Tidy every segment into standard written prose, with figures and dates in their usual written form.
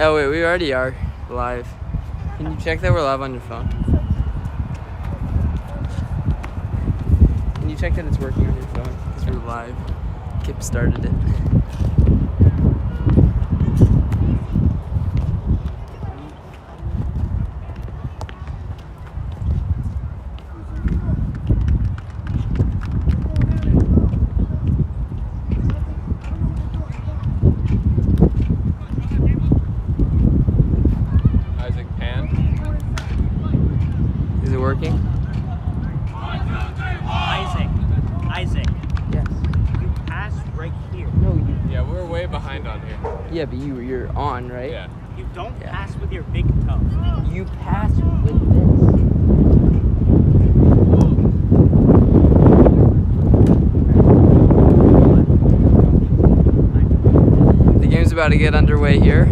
Oh wait, we already are live. Can you check that we're live on your phone? Can you check that it's working on your phone? Because we're live. Kip started it. Working? Isaac. Yes. You passed right here. No, you. Yeah, we're way behind on here. Yeah, but you're on, right? Yeah. You don't pass with your big toe. You pass with this. The game's about to get underway here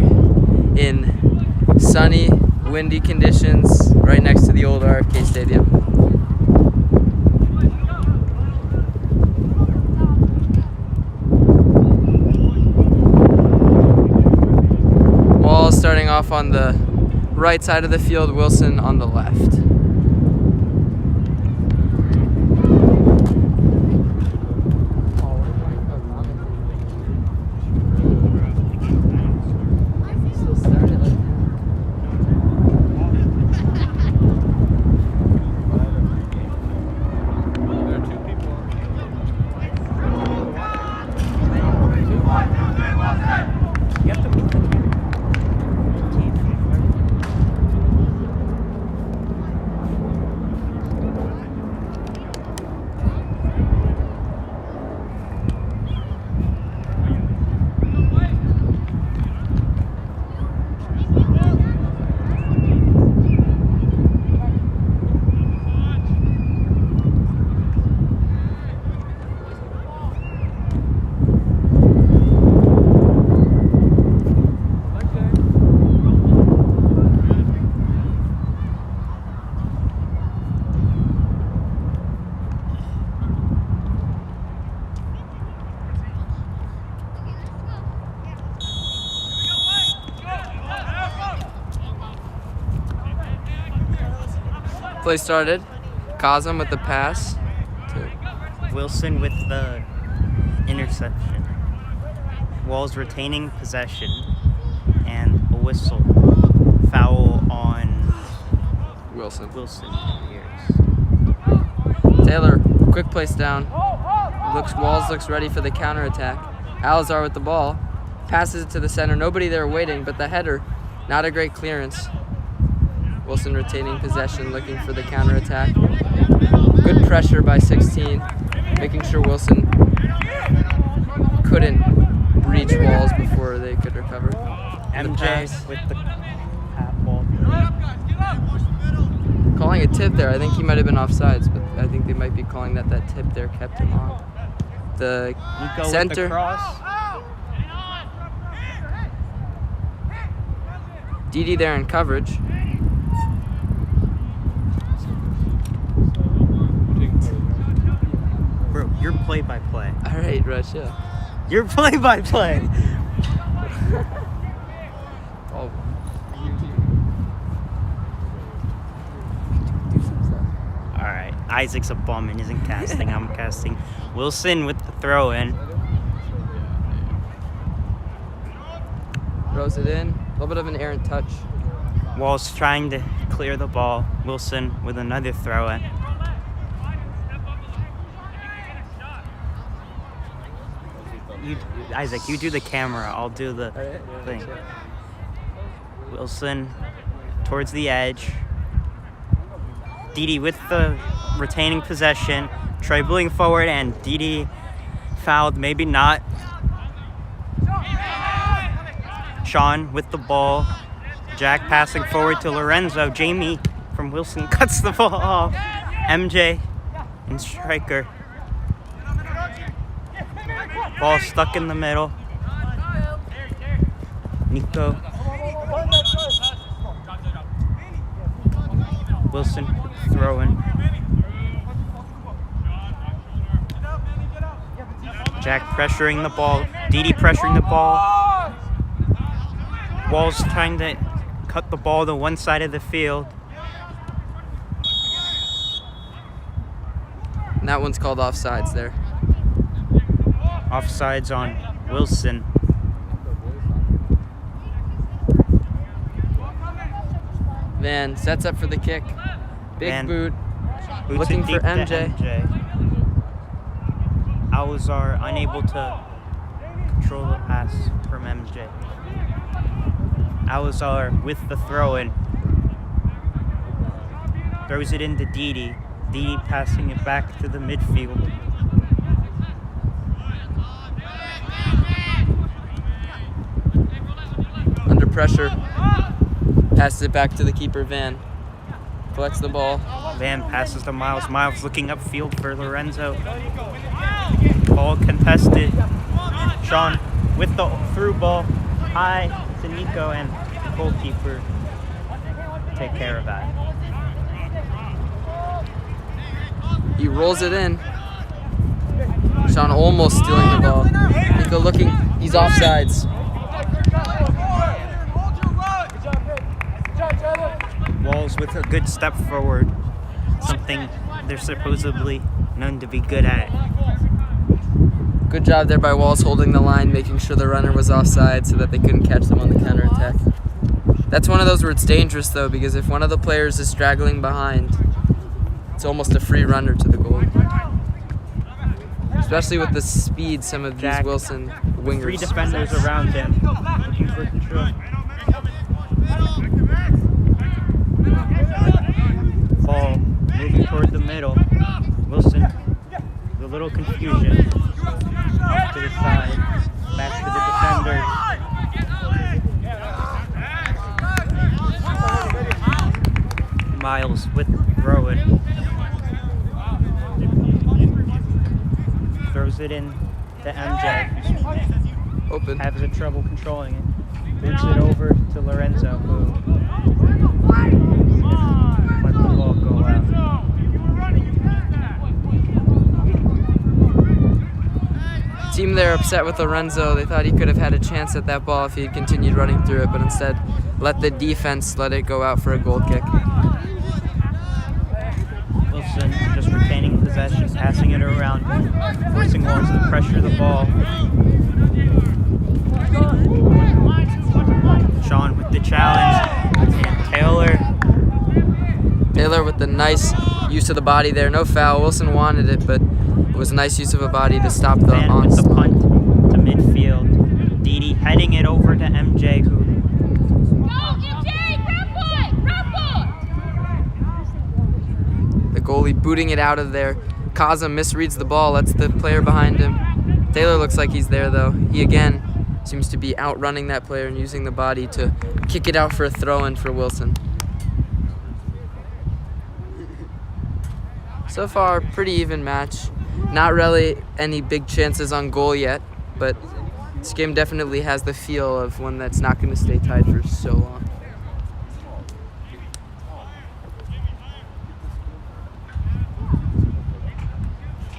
in sunny, windy conditions right next to the old RFK Stadium. Walls starting off on the right side of the field, Wilson on the left. Play started. Kazem with the pass. Wilson with the interception. Walls retaining possession. And a whistle. Foul on Wilson. Taylor, quick place down. Walls looks ready for the counterattack. Alazar with the ball. Passes it to the center. Nobody there waiting, but the header. Not a great clearance. Wilson retaining possession, looking for the counterattack. Good pressure by 16, making sure Wilson couldn't reach Walls before they could recover. MJ with the ball. Calling a tip there. I think he might have been offsides, but I think they might be calling that tip there kept him on. The Nico center. with the cross. Didi there in coverage. Bro, you're play-by-play. All right, Russia. You're play-by-play. Oh. All right, Isaac's a bum and isn't casting. I'm casting. Wilson with the throw-in. Throws it in. A little bit of an errant touch. Walls trying to clear the ball. Wilson with another throw-in. Isaac, you do the camera. I'll do the thing. Wilson towards the edge. Didi with the retaining possession, dribbling forward, and Didi fouled, maybe not. Sean with the ball. Jack passing forward to Lorenzo. Jamie from Wilson cuts the ball off. MJ and striker. Ball stuck in the middle. Nico. Wilson throwing. Jack pressuring the ball. Didi pressuring the ball. Walls trying to cut the ball to one side of the field. And that one's called offsides there. Offsides on Wilson. Van sets up for the kick. Big Van boot. Boots Looking it for deep to MJ. Alazar unable to control the pass from MJ. Alazar with the throw-in. Throws it into Didi. Didi passing it back to the midfield. Under pressure. Passes it back to the keeper, Van. Collects the ball. Van passes to Miles. Miles looking upfield for Lorenzo. Ball contested. Sean with the through ball. High to Nico, and goalkeeper take care of that. He rolls it in. Sean almost stealing the ball. Nico looking. He's offsides. Walls with a good step forward. Something they're supposedly known to be good at. Good job there by Walls holding the line, making sure the runner was offside so that they couldn't catch them on the counterattack. That's one of those where it's dangerous though, because if one of the players is straggling behind, it's almost a free runner to the goal. Especially with the speed some of these Jack, Wilson wingers. 3 defenders around him. Looking for control. Ball moving toward the middle. Wilson, a little confusion. Off to the side. Back to the defenders. Miles with throw it. Throws it in to MJ. Open. Has trouble controlling it. Moves it over to Lorenzo, who let the ball go out. Team there upset with Lorenzo. They thought he could have had a chance at that ball if he had continued running through it, but instead let the defense let it go out for a goal kick. Wilson just retaining possession, passing it around, forcing Walls to pressure the ball. Sean with the challenge, and Taylor with the nice use of the body there. No foul. Wilson wanted it, but it was a nice use of a body to stop the Van with the onslaught. punt to midfield. Didi heading it over to MJ, who The goalie booting it out of there. Kaza misreads the ball, lets the player behind him. Taylor looks like he's there though. He again seems to be outrunning that player and using the body to kick it out for a throw-in for Wilson. So far, pretty even match. Not really any big chances on goal yet, but this game definitely has the feel of one that's not going to stay tied for so long.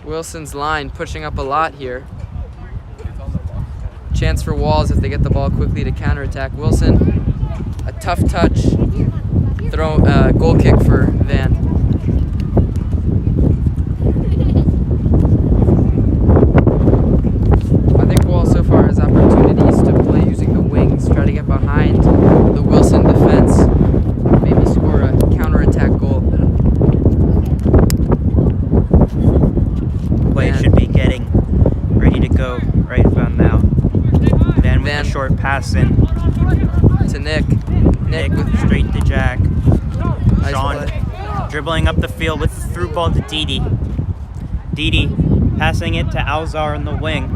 Wilson's line pushing up a lot here. Chance for Walls if they get the ball quickly to counterattack. Wilson, a tough touch, goal kick for Van. I think Walls so far has opportunities to play using the wings, try to get behind the Wilson defense, maybe score a counterattack goal. play Van. should be getting ready to go right about now. Van with Van. a short pass in. To Nick. Nick with straight to Jack. Nice Sean play. dribbling up the field with through ball to Didi. Didi passing it to Alzar in the wing.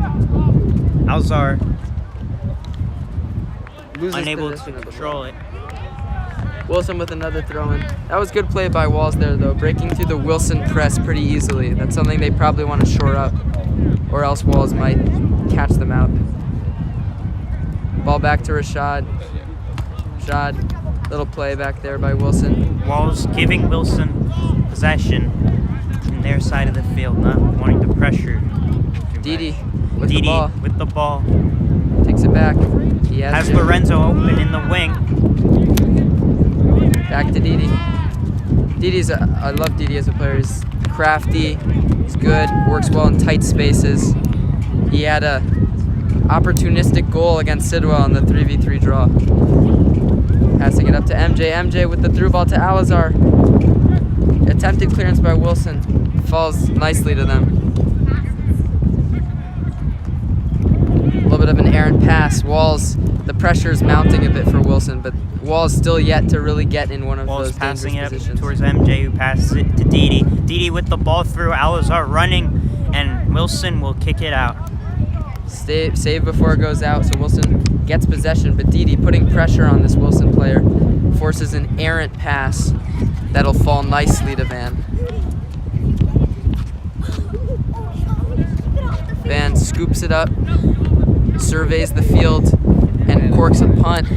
Alzar Loses unable to possession of the control it. Wilson with another throw-in. That was good play by Walls there, though, breaking through the Wilson press pretty easily. That's something they probably want to shore up, or else Walls might catch them out. Ball back to Rashad. Rashad, little play back there by Wilson. Walls giving Wilson possession in their side of the field, not wanting to pressure. Didi with Didi the ball. with the ball. Takes it back. He Has Jim. Lorenzo open in the wing. Back to Didi. I love Didi as a player. He's crafty. He's good. Works well in tight spaces. He had a opportunistic goal against Sidwell in the 3v3 draw. Passing it up to MJ. MJ with the through ball to Alazar. Attempted clearance by Wilson. Falls nicely to them. A little bit of an errant pass. Walls, the pressure is mounting a bit for Wilson, but Walls still yet to really get in one of Walls those passing dangerous it positions. towards MJ, who passes it to Didi. Didi with the ball through. Alazar running, and Wilson will kick it out. Save before it goes out, so Wilson gets possession, but Didi putting pressure on this Wilson player forces an errant pass that'll fall nicely to Van. Van scoops it up, surveys the field, and corks a punt.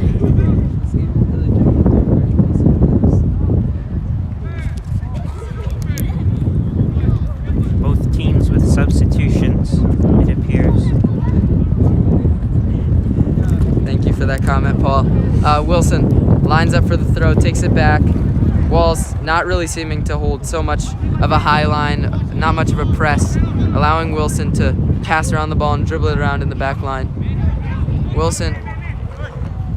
Both teams with substitutions, it appears. Thank you for that comment, Paul. Wilson lines up for the throw, takes it back. Walls not really seeming to hold so much of a high line, not much of a press, allowing Wilson to pass around the ball and dribble it around in the back line. Wilson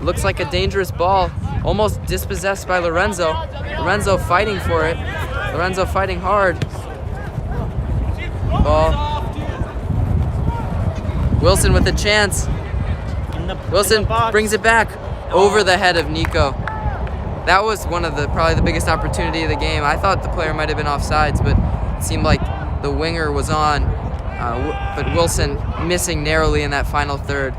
looks like a dangerous ball, almost dispossessed by Lorenzo. Lorenzo fighting for it. Lorenzo fighting hard. Ball. Wilson with a chance. Wilson brings it back over the head of Nico. That was one of probably the biggest opportunity of the game. I thought the player might have been offsides, but it seemed like the winger was on. But Wilson missing narrowly in that final third.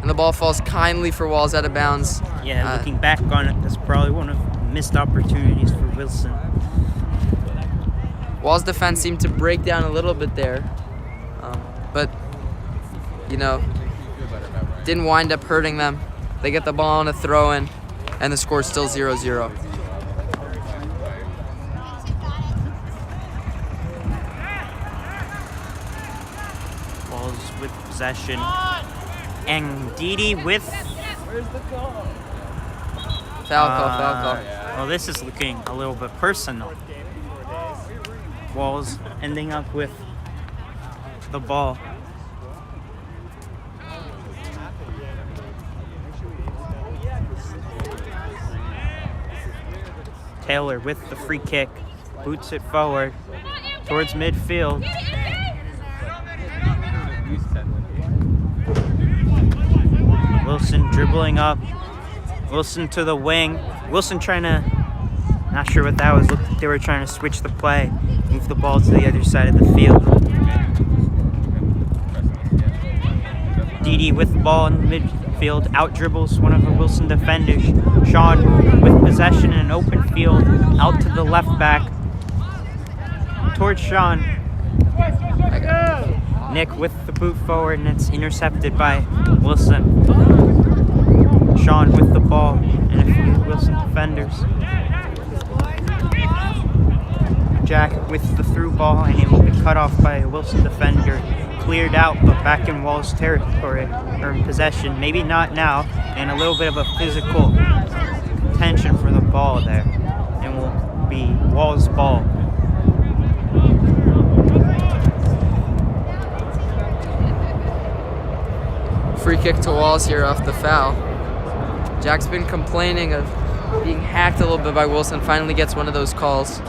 And the ball falls kindly for Walls out of bounds. Yeah, looking back on it, that's probably one of the missed opportunities for Wilson. Walls' defense seemed to break down a little bit there. But, didn't wind up hurting them. They get the ball on a throw-in, and the score's still 0-0. Walls with possession. And Didi with... Foul call. Well, this is looking a little bit personal. Walls ending up with the ball. Taylor with the free kick, boots it forward towards midfield. Wilson dribbling up. Wilson to the wing. Wilson trying to, not sure what that was. Looked like they were trying to switch the play, move the ball to the other side of the field. Didi with the ball in midfield, out dribbles one of the Wilson defenders. Sean with possession in an open field, out to the left back, towards Sean. Nick with the boot forward, and it's intercepted by Wilson. Sean with the ball and a few Wilson defenders. Jack with the through ball, and it will be cut off by a Wilson defender. Cleared out, but back in Walls' territory, or in possession. Maybe not now, and a little bit of a physical tension for the ball there. And will be Walls' ball. Free kick to Walls here off the foul. Jack's been complaining of being hacked a little bit by Wilson. Finally gets one of those calls.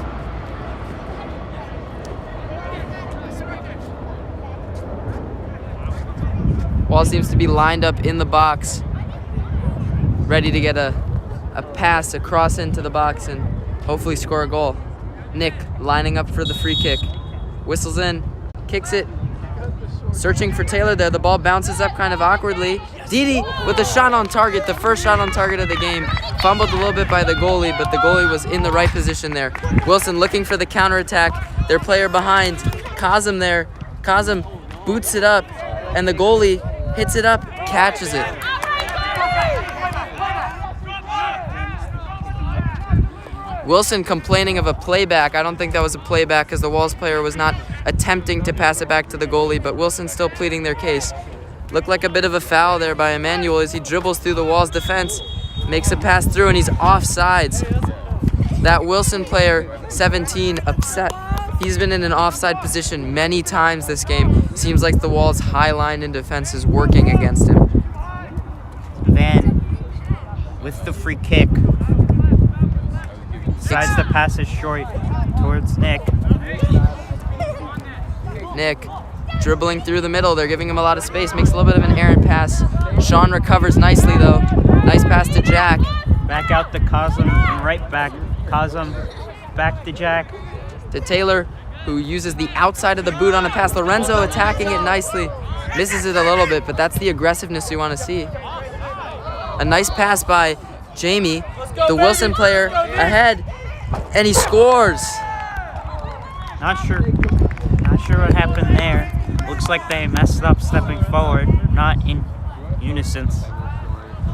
Walls seems to be lined up in the box, ready to get a pass across into the box and hopefully score a goal. Nick lining up for the free kick. Whistles in, kicks it. Searching for Taylor there. The ball bounces up kind of awkwardly. Didi with a shot on target, the first shot on target of the game. Fumbled a little bit by the goalie, but the goalie was in the right position there. Wilson looking for the counterattack. Their player behind. Kazim there. Kazim boots it up, and the goalie hits it up, catches it. Wilson complaining of a playback. I don't think that was a playback because the Walls player was not attempting to pass it back to the goalie, but Wilson still pleading their case. Looked like a bit of a foul there by Emmanuel as he dribbles through the Walls defense, makes a pass through, and he's offsides. That Wilson player, 17, upset. He's been in an offside position many times this game. Seems like the Walls' high line in defense is working against him. Van with the free kick. Decides the pass is short towards Nick. Nick dribbling through the middle. They're giving him a lot of space. Makes a little bit of an errant pass. Sean recovers nicely, though. Nice pass to Jack. Back out to Kazem and right back. Kazem back to Jack. To Taylor, who uses the outside of the boot on a pass. Lorenzo attacking it nicely. Misses it a little bit, but that's the aggressiveness we want to see. A nice pass by Jamie, the Wilson player, ahead, and he scores. Not sure what happened there. Looks like they messed up stepping forward, not in unison.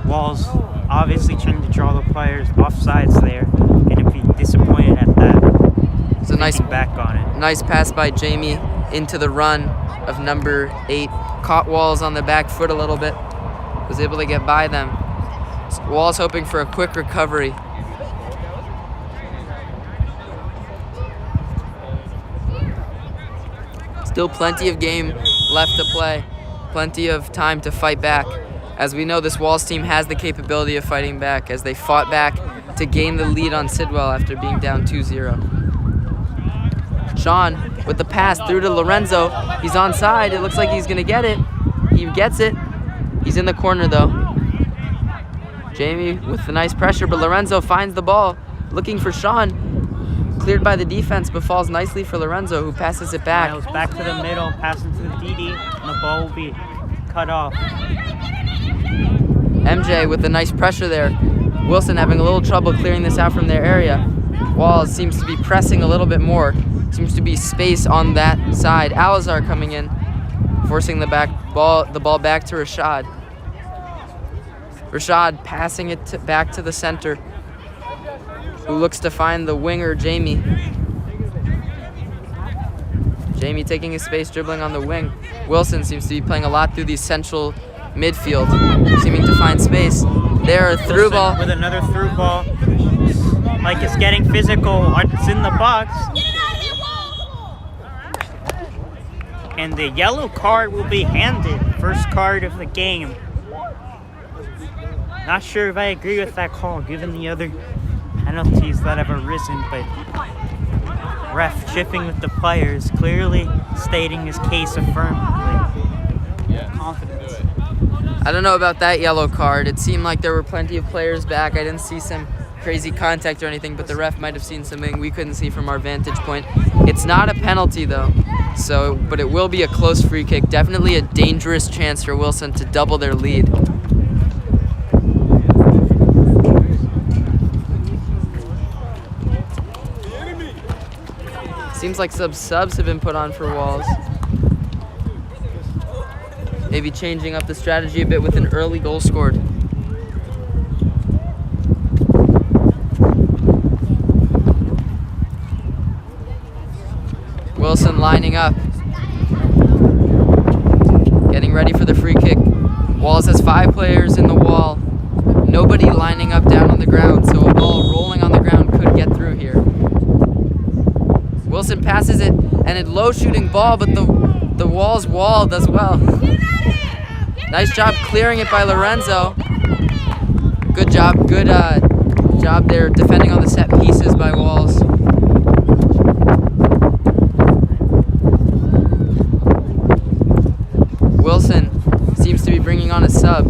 Walls obviously trying to draw the players offsides there. Gonna be disappointed at that. It's a nice back on it. Nice pass by Jamie into the run of number 8. Caught Walls on the back foot a little bit. Was able to get by them. Walls hoping for a quick recovery. Still plenty of game left to play. Plenty of time to fight back. As we know, this Walls team has the capability of fighting back as they fought back to gain the lead on Sidwell after being down 2-0. Sean with the pass through to Lorenzo. He's onside. It looks like he's going to get it. He gets it. He's in the corner, though. Jamie with the nice pressure, but Lorenzo finds the ball. Looking for Sean. Cleared by the defense, but falls nicely for Lorenzo, who passes it back. Miles back to the middle, passing to the DD, and the ball will be cut off. MJ with the nice pressure there. Wilson having a little trouble clearing this out from their area. Walls seems to be pressing a little bit more. Seems to be space on that side. Alazar coming in, forcing the ball back to Rashad. Rashad passing it back to the center, who looks to find the winger, Jamie. Jamie taking his space, dribbling on the wing. Wilson seems to be playing a lot through the central midfield, seeming to find space. There, a through ball. With another through ball. Like it's getting physical. It's in the box. And the yellow card will be handed. First card of the game. Not sure if I agree with that call, given the other penalties that have arisen, but ref chipping with the players, clearly stating his case affirmatively. Confidence. I don't know about that yellow card. It seemed like there were plenty of players back. I didn't see some crazy contact or anything, but the ref might have seen something we couldn't see from our vantage point. It's not a penalty though, but it will be a close free kick. Definitely a dangerous chance for Wilson to double their lead. Seems like subs have been put on for Walls. Maybe changing up the strategy a bit with an early goal scored. Wilson lining up. Getting ready for the free kick. Walls has 5 players in the wall. Nobody lining up down on the ground, so a ball rolling on the ground could get through here. Wilson passes it, and a low shooting ball, but the Walls walled as well. Nice job clearing it by Lorenzo. Good job there defending on the set pieces by Walls. Wilson seems to be bringing on a sub.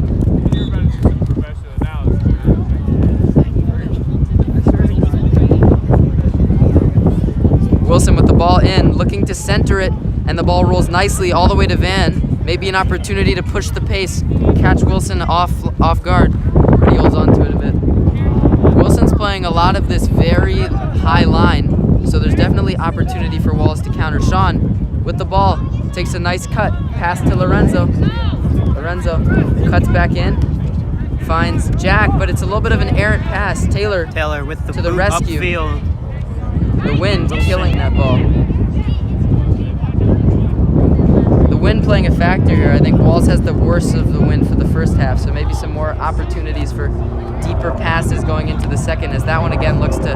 Wilson with the ball in, looking to center it, and the ball rolls nicely all the way to Van. Maybe an opportunity to push the pace, catch Wilson off guard, but he holds on to it a bit. Wilson's playing a lot of this very high line, so there's definitely opportunity for Walls to counter. Sean with the ball, takes a nice cut, pass to Lorenzo. Lorenzo cuts back in, finds Jack, but it's a little bit of an errant pass. Taylor with the to the boot rescue. Upfield. The wind killing that ball. The wind playing a factor here. I think Walls has the worst of the wind for the first half, so maybe some more opportunities for deeper passes going into the second, as that one again looks to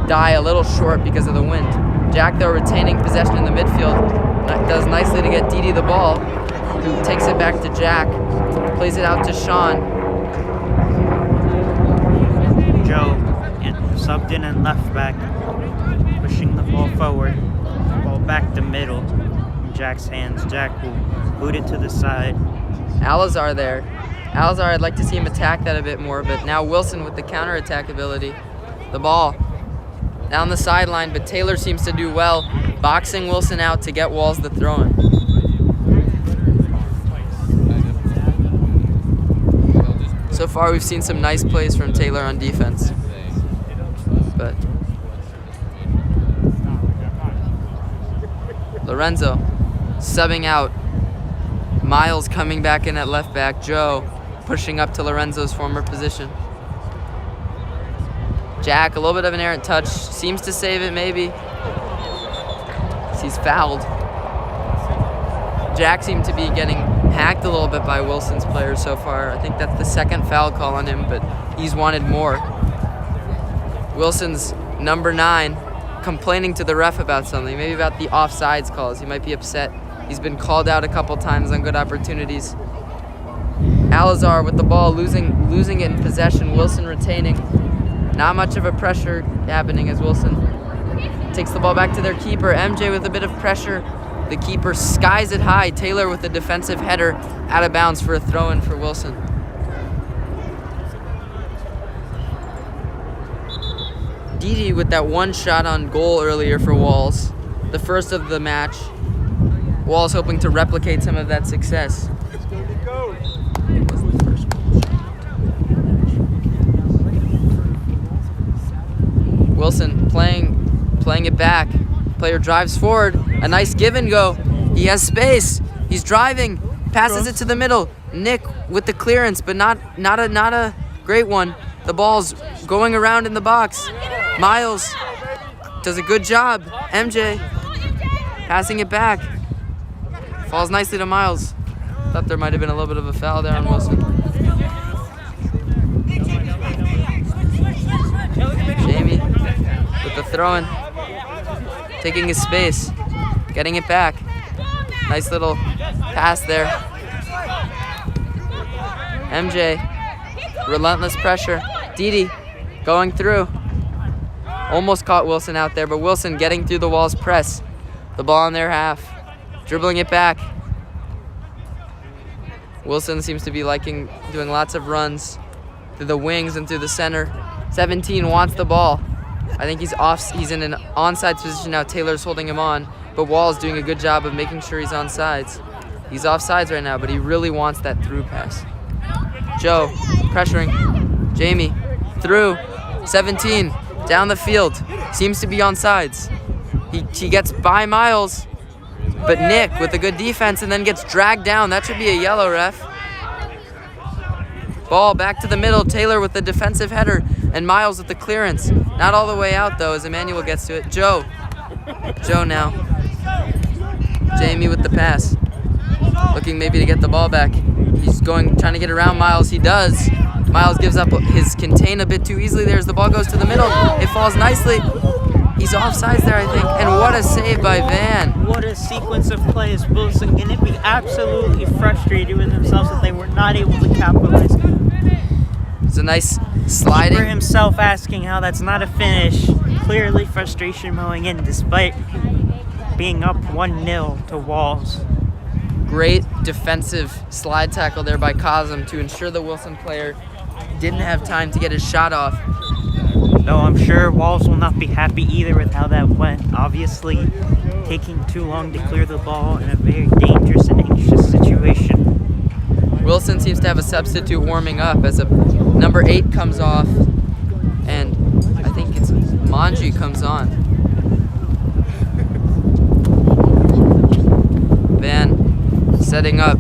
die a little short because of the wind. Jack, though, retaining possession in the midfield, does nicely to get Didi the ball, who takes it back to Jack, plays it out to Sean. Joe subbed in and left back, pushing the ball forward. Ball back to middle. In Jack's hands. Jack will boot it to the side. Alazar there. Alazar, I'd like to see him attack that a bit more, but now Wilson with the counterattack ability. The ball down the sideline, but Taylor seems to do well, boxing Wilson out to get Walls the throw-in. So far, we've seen some nice plays from Taylor on defense, but Lorenzo subbing out. Miles coming back in at left back. Joe pushing up to Lorenzo's former position. Jack, a little bit of an errant touch, seems to save it maybe. He's fouled. Jack seemed to be getting hacked a little bit by Wilson's players so far. I think that's the second foul call on him, but he's wanted more. Wilson's number 9 complaining to the ref about something, maybe about the offsides calls. He might be upset. He's been called out a couple times on good opportunities. Alazar with the ball, losing it in possession. Wilson retaining. Not much of a pressure happening as Wilson takes the ball back to their keeper. MJ with a bit of pressure. The keeper skies it high. Taylor with a defensive header out of bounds for a throw-in for Wilson. Didi with that one shot on goal earlier for Walls. The first of the match. Walls hoping to replicate some of that success. Wilson playing it back. Player drives forward. A nice give and go. He has space. He's driving. Passes it to the middle. Nick with the clearance, but not a great one. The ball's going around in the box. Miles does a good job. MJ passing it back. Falls nicely to Miles. Thought there might have been a little bit of a foul there on Wilson. Jamie with the throw-in, taking his space, getting it back. Nice little pass there. MJ, relentless pressure. Didi going through. Almost caught Wilson out there, but Wilson getting through the Walls press. The ball in their half, dribbling it back. Wilson seems to be liking doing lots of runs through the wings and through the center. 17 wants the ball. I think he's in an onside position now. Taylor's holding him on, but Wall's doing a good job of making sure he's onside. He's offsides right now, but he really wants that through pass. Joe pressuring. Jamie through. 17 down the field. Seems to be onsides. He gets by Miles, but Nick with a good defense and then gets dragged down. That should be a yellow, ref. Ball back to the middle. Taylor with the defensive header and Miles with the clearance. Not all the way out though as Emmanuel gets to it. Joe now. Jamie with the pass. Looking maybe to get the ball back. He's trying to get around Miles. He does. Miles gives up his contain a bit too easily there as the ball goes to the middle. It falls nicely. He's offsides there, I think. And what a save by Van. What a sequence of plays. Wilson can be absolutely frustrated with themselves that they were not able to capitalize. It's a nice sliding. For himself asking how that's not a finish. Clearly frustration mowing in despite being up 1-0 to Walls. Great defensive slide tackle there by Cosm to ensure the Wilson player didn't have time to get his shot off. Though I'm sure Walls will not be happy either with how that went. Obviously, taking too long to clear the ball in a very dangerous and anxious situation. Wilson seems to have a substitute warming up as number 8 comes off, and I think it's Manji comes on. Van setting up.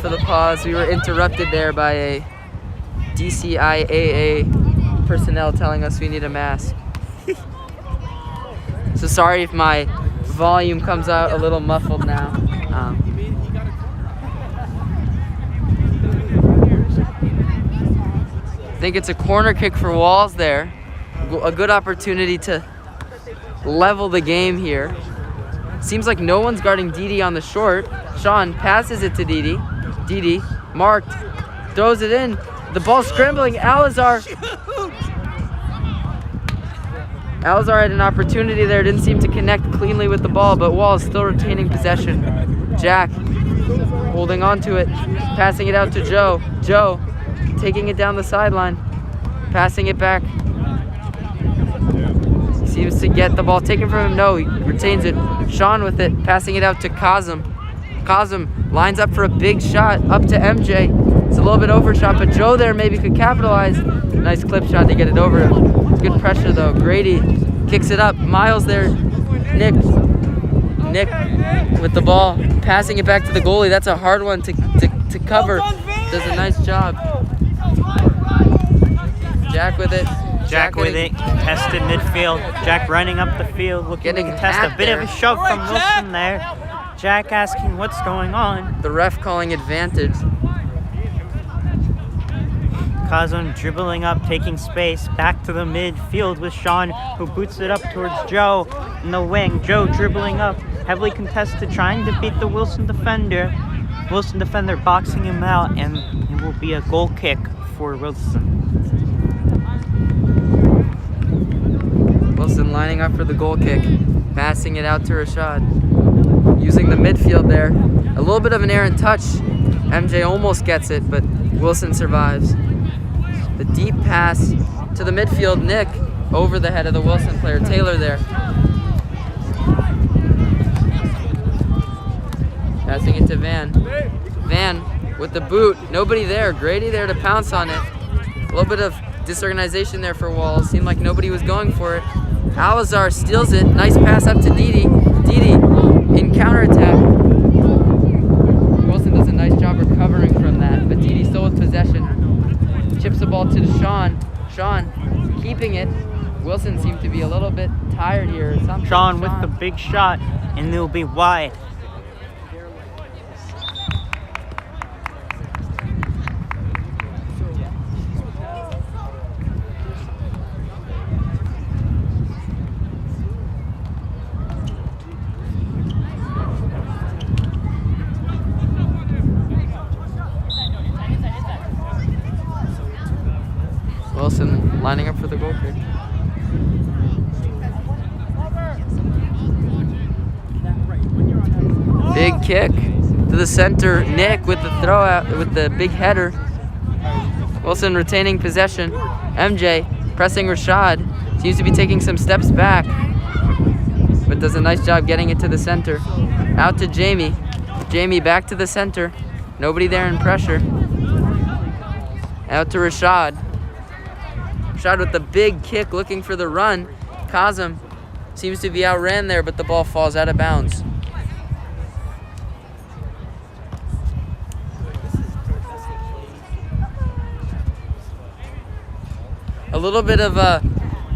for the pause. We were interrupted there by a DCIAA personnel telling us we need a mask. So sorry if my volume comes out a little muffled now. I think it's a corner kick for Walls there. A good opportunity to level the game here. Seems like no one's guarding Didi on the short. Sean passes it to Didi. Didi, marked, throws it in. The ball scrambling. Alazar had an opportunity there. Didn't seem to connect cleanly with the ball, but Walls still retaining possession. Jack holding on to it, passing it out to Joe. Joe taking it down the sideline, passing it back. He seems to get the ball taken from him. No, he retains it. Sean with it, passing it out to Kazem. Kazem lines up for a big shot up to MJ. It's a little bit overshot, but Joe there maybe could capitalize. Nice clip shot to get it over. Good pressure though. Grady kicks it up. Miles there. Nick with the ball, passing it back to the goalie. That's a hard one to cover. Does a nice job. Jack with it. Jack with it, contested midfield. Jack running up the field, looking to contest a bit of a shove from Wilson there. Jack asking what's going on. The ref calling advantage. Kazem dribbling up, taking space, back to the midfield with Sean, who boots it up towards Joe in the wing. Joe dribbling up, heavily contested, trying to beat the Wilson defender. Wilson defender boxing him out, and it will be a goal kick for Wilson. Wilson lining up for the goal kick, passing it out to Rashad. Using the midfield there. A little bit of an errant touch. MJ almost gets it, but Wilson survives. The deep pass to the midfield. Nick over the head of the Wilson player. Taylor there. Passing it to Van. Van with the boot. Nobody there. Grady there to pounce on it. A little bit of disorganization there for Walls. Seemed like nobody was going for it. Alazar steals it. Nice pass up to Didi. Didi in counterattack. Wilson does a nice job recovering from that, but Didi still with possession. Chips the ball to Sean. Sean keeping it. Wilson seemed to be a little bit tired here. Sean with the big shot, and it'll be wide. Wilson lining up for the goal kick. Big kick to the center. Nick with the throw out with the big header. Wilson retaining possession. MJ pressing Rashad. Seems to be taking some steps back, but does a nice job getting it to the center. Out to Jamie. Jamie back to the center. Nobody there in pressure. Out to Rashad. Rashad with the big kick looking for the run. Kazem seems to be outran there, but the ball falls out of bounds. A little bit of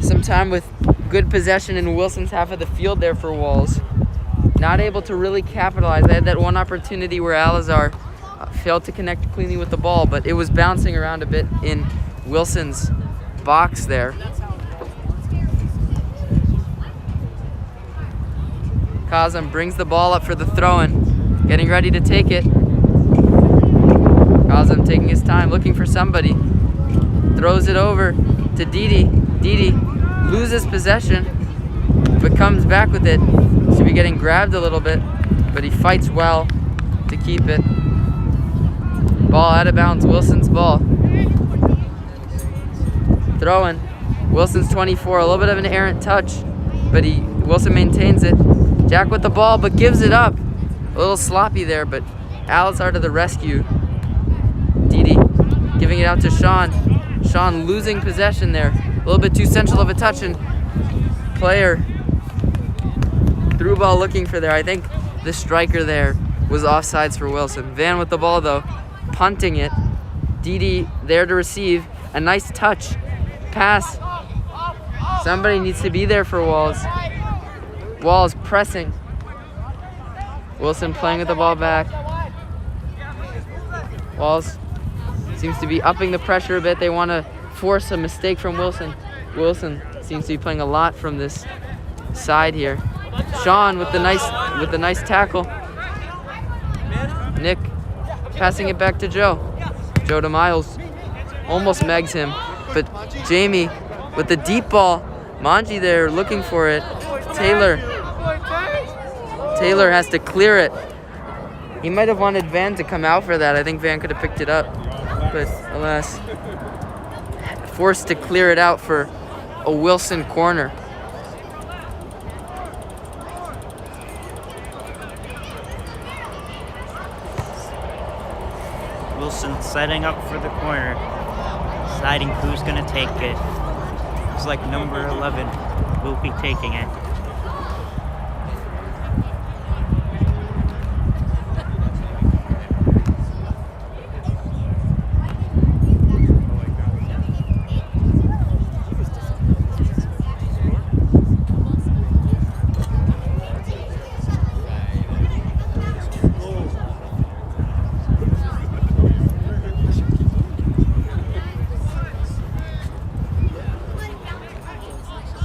some time with good possession in Wilson's half of the field there for Walls. Not able to really capitalize. They had that one opportunity where Alazar failed to connect cleanly with the ball, but it was bouncing around a bit in Wilson's box there. Kazem brings the ball up for the throw-in, getting ready to take it. Kazem taking his time, looking for somebody. Throws it over to Didi. Didi loses possession, but comes back with it. Should be getting grabbed a little bit, but he fights well to keep it. Ball out of bounds, Wilson's ball. Throw-in. Wilson's 24, a little bit of an errant touch, but Wilson maintains it. Jack with the ball, but gives it up. A little sloppy there, but Alazar to the rescue. Didi giving it out to Sean. Sean losing possession there. A little bit too central of a touch, and player through ball looking for there. I think the striker there was offsides for Wilson. Van with the ball though, punting it. Didi there to receive. A nice touch. Pass. Somebody needs to be there for Walls. Walls pressing. Wilson playing with the ball back. Walls seems to be upping the pressure a bit. They want to force a mistake from Wilson. Wilson seems to be playing a lot from this side here. Sean with the nice tackle. Nick passing it back to Joe. Joe to Miles. Almost megs him, but Jamie with the deep ball. Manji there looking for it. Taylor has to clear it. He might have wanted Van to come out for that. I think Van could have picked it up, but alas, forced to clear it out for a Wilson corner. Wilson setting up for the corner, deciding who's going to take it. Looks like number 11 will be taking it.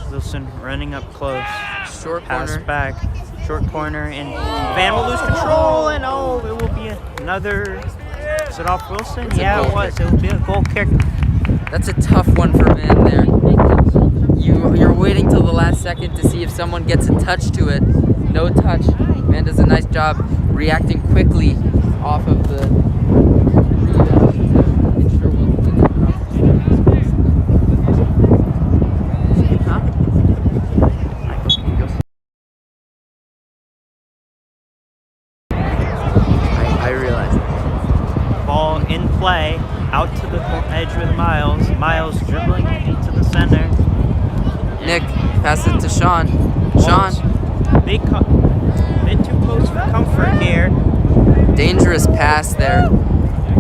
Wilson running up close. Short Pass corner. back. Short corner, and Van will lose control, and oh, it will be another. Is it off Wilson? It's a Yeah, goal it was. It will be a goal kick. That's a tough one for Van there. You're waiting till the last second to see if someone gets a touch to it. No touch. Van does a nice job reacting quickly off of the rebound. Ensure Wilson doesn't have I realized. Ball in play, out to the edge with Miles. Miles dribbling into the center. Nick, pass it to Sean. Sean, Bit too close for comfort here. dangerous pass there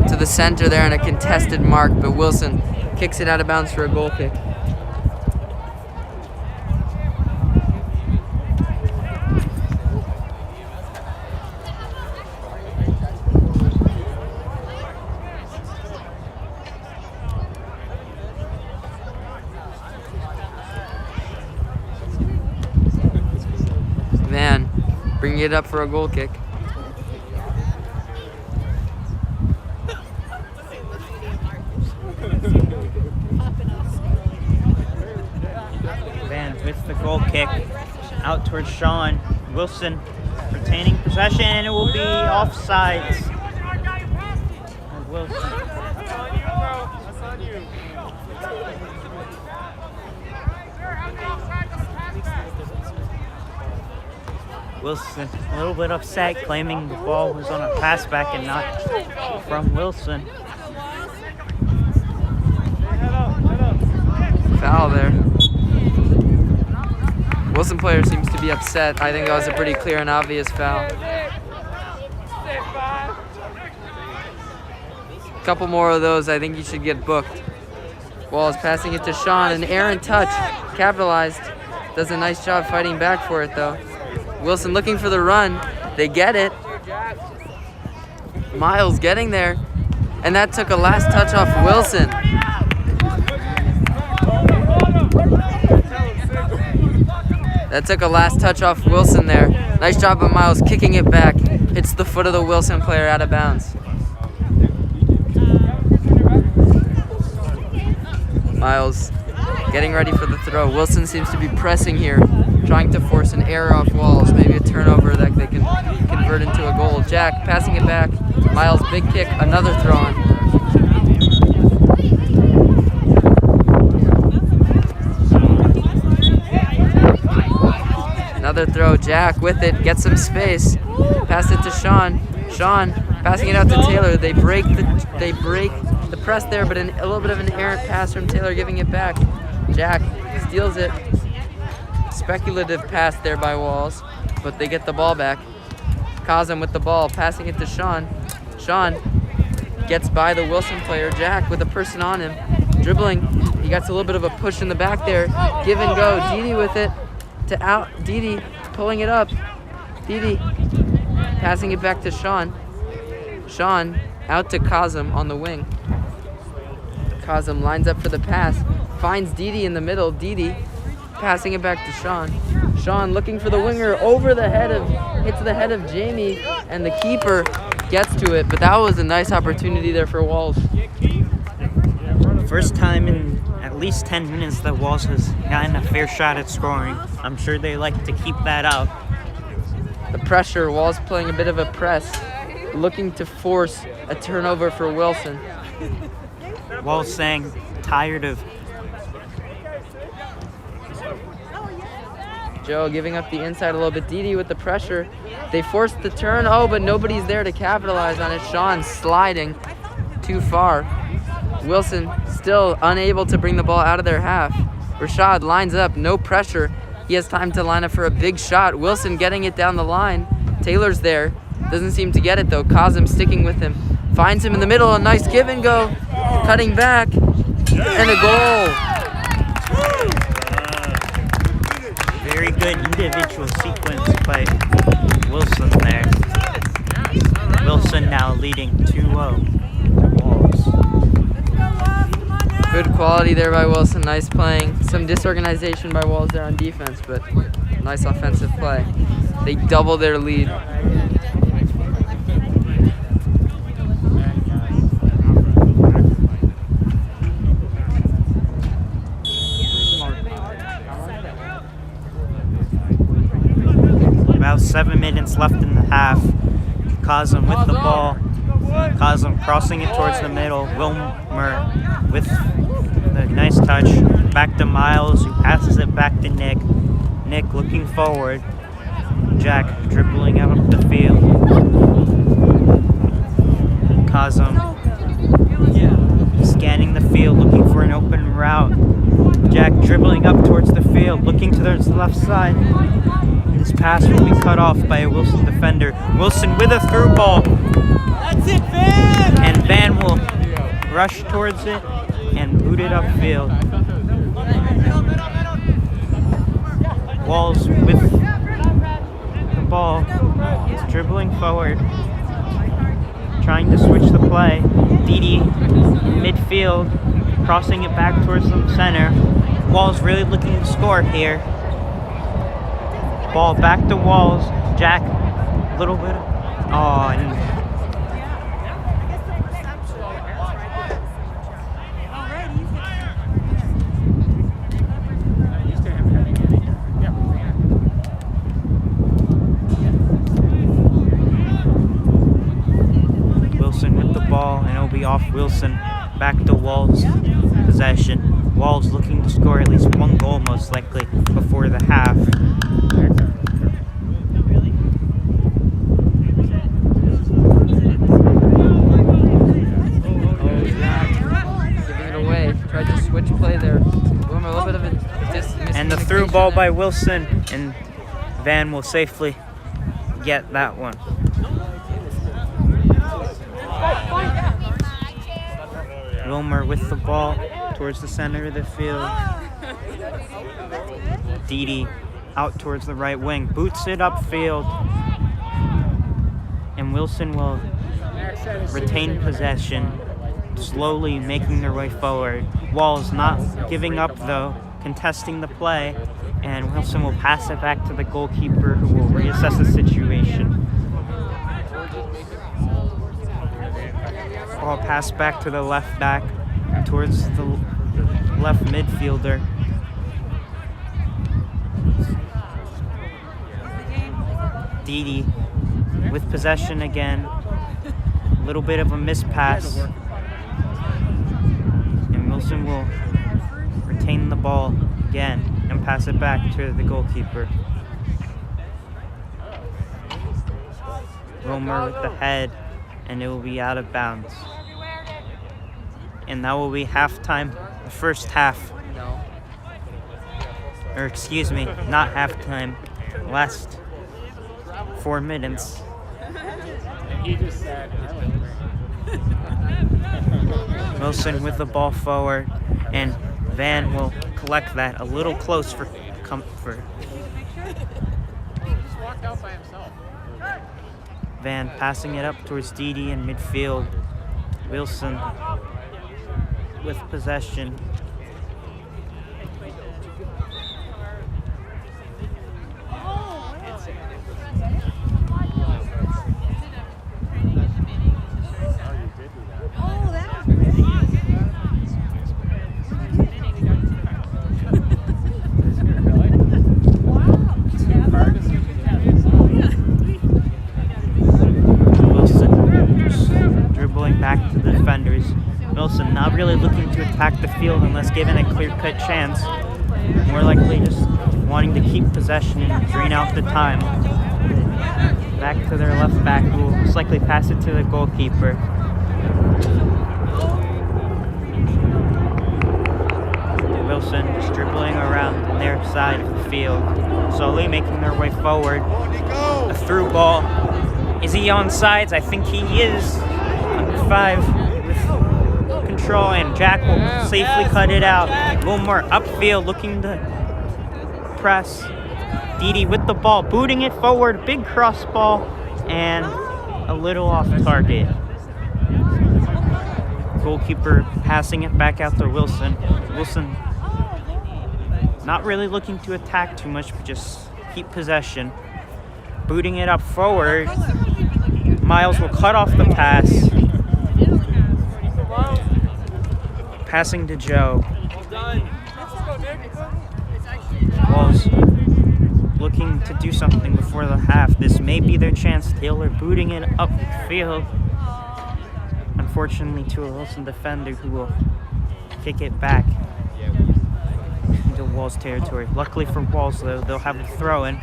to the center there and a contested mark, but Wilson kicks it out of bounds for a goal kick. Van bringing it up for a goal kick. Van with the goal kick out towards Sean. Wilson retaining possession, and it will be offsides. Wilson. Wilson a little bit upset, claiming the ball was on a pass back and not from Wilson. Foul there. Wilson player seems to be upset. I think that was a pretty clear and obvious foul. A couple more of those, I think you should get booked. Walls passing it to Sean, and Aaron touch, capitalized. Does a nice job fighting back for it though. Wilson looking for the run. They get it. Miles getting there. And that took a last touch off Wilson. That took a last touch off Wilson there. Nice job of Miles kicking it back. Hits the foot of the Wilson player out of bounds. Miles getting ready for the throw. Wilson seems to be pressing here, trying to force an error off Walls, maybe a turnover that they can convert into a goal. Jack passing it back. Miles big kick, another throw on. Another throw. Jack with it, gets some space. Pass it to Sean. Sean passing it out to Taylor. They break the press there, but a little bit of an errant pass from Taylor, giving it back. Jack steals it. Speculative pass there by Walls, but they get the ball back. Kazem with the ball, passing it to Sean. Sean gets by the Wilson player, Jack, with a person on him. Dribbling, he gets a little bit of a push in the back there. Give and go, Didi with it to out. Didi pulling it up. Didi passing it back to Sean. Sean out to Kazem on the wing. Kazem lines up for the pass, finds Didi in the middle. Didi passing it back to Sean. Sean looking for the winger, over the head of, hits the head of Jamie, and the keeper gets to it. But that was a nice opportunity there for Walls. First time in at least 10 minutes that Walls has gotten a fair shot at scoring. I'm sure they like to keep that up. The pressure, Walls playing a bit of a press, looking to force a turnover for Wilson. Walls saying tired of Joe giving up the inside a little bit. Didi with the pressure. They forced the turn. Oh, but nobody's there to capitalize on it. Sean sliding too far. Wilson still unable to bring the ball out of their half. Rashad lines up, no pressure. He has time to line up for a big shot. Wilson getting it down the line. Taylor's there. Doesn't seem to get it though. Kazem sticking with him. Finds him in the middle. A nice give and go. Cutting back. And a goal. very good individual sequence by Wilson there. Wilson now leading 2-0. Walls. Good quality there by Wilson. Nice playing. Some disorganization by Walls there on defense, but nice offensive play. They double their lead. About 7 minutes left in the half. Kazem with the ball. Kazem crossing it towards the middle. Wilmer with the nice touch. Back to Miles, who passes it back to Nick. Nick looking forward. Jack dribbling out of the field. Kazem scanning the field, looking for an open route. Jack dribbling up towards the field, looking to the left side. This pass will be cut off by a Wilson defender. Wilson with a through ball. That's it, Van! And Van will rush towards it and boot it upfield. Walls with the ball. He's dribbling forward. Trying to switch the play. Didi midfield. Crossing it back towards the center. Walls really looking to score here. Ball back to Walls. Jack, a little bit. And Wilson with the ball, and it'll be off Wilson. Back to Walls. Possession. Walls looking to score at least one goal, most likely, before the half. And the through ball by Wilson, and Van will safely get that one. Wilmer with the ball towards the center of the field. Didi out towards the right wing, boots it upfield, and Wilson will retain possession, slowly making their way forward. Walls not giving up though, contesting the play, and Wilson will pass it back to the goalkeeper, who will reassess the situation. Ball pass back to the left back, towards the left midfielder. Didi with possession again. A little bit of a mispass. And Wilson will retain the ball again and pass it back to the goalkeeper. Wilmer with the head, and it will be out of bounds. And that will be halftime, the first half. Or excuse me, not halftime, last 4 minutes He just said, I like Wilson with the ball forward, and Van will collect that a little close for comfort. He just walked out by himself. Van passing it up towards Didi in midfield. Wilson with possession. Dribbling back to the defenders. Wilson not really looking to attack the field unless given a clear-cut chance. More likely just wanting to keep possession and drain out the time. Back to their left back, who will most likely pass it to the goalkeeper. Wilson just dribbling around their side of the field, slowly making their way forward. A through ball. Is he on sides? I think he is. Number 5 with control, and Jack will safely cut it out. A little more upfield, looking to press. Didi with the ball, booting it forward. Big cross ball, and a little off target. Goalkeeper passing it back out to Wilson. Wilson not really looking to attack too much, but just keep possession. Booting it up forward. Miles will cut off the pass. Passing to Joe. Walls looking to do something before the half. This may be their chance. Taylor booting it upfield. Unfortunately, to a Wilson defender who will kick it back into Walls territory. Luckily for Walls, though, they'll have a throw-in,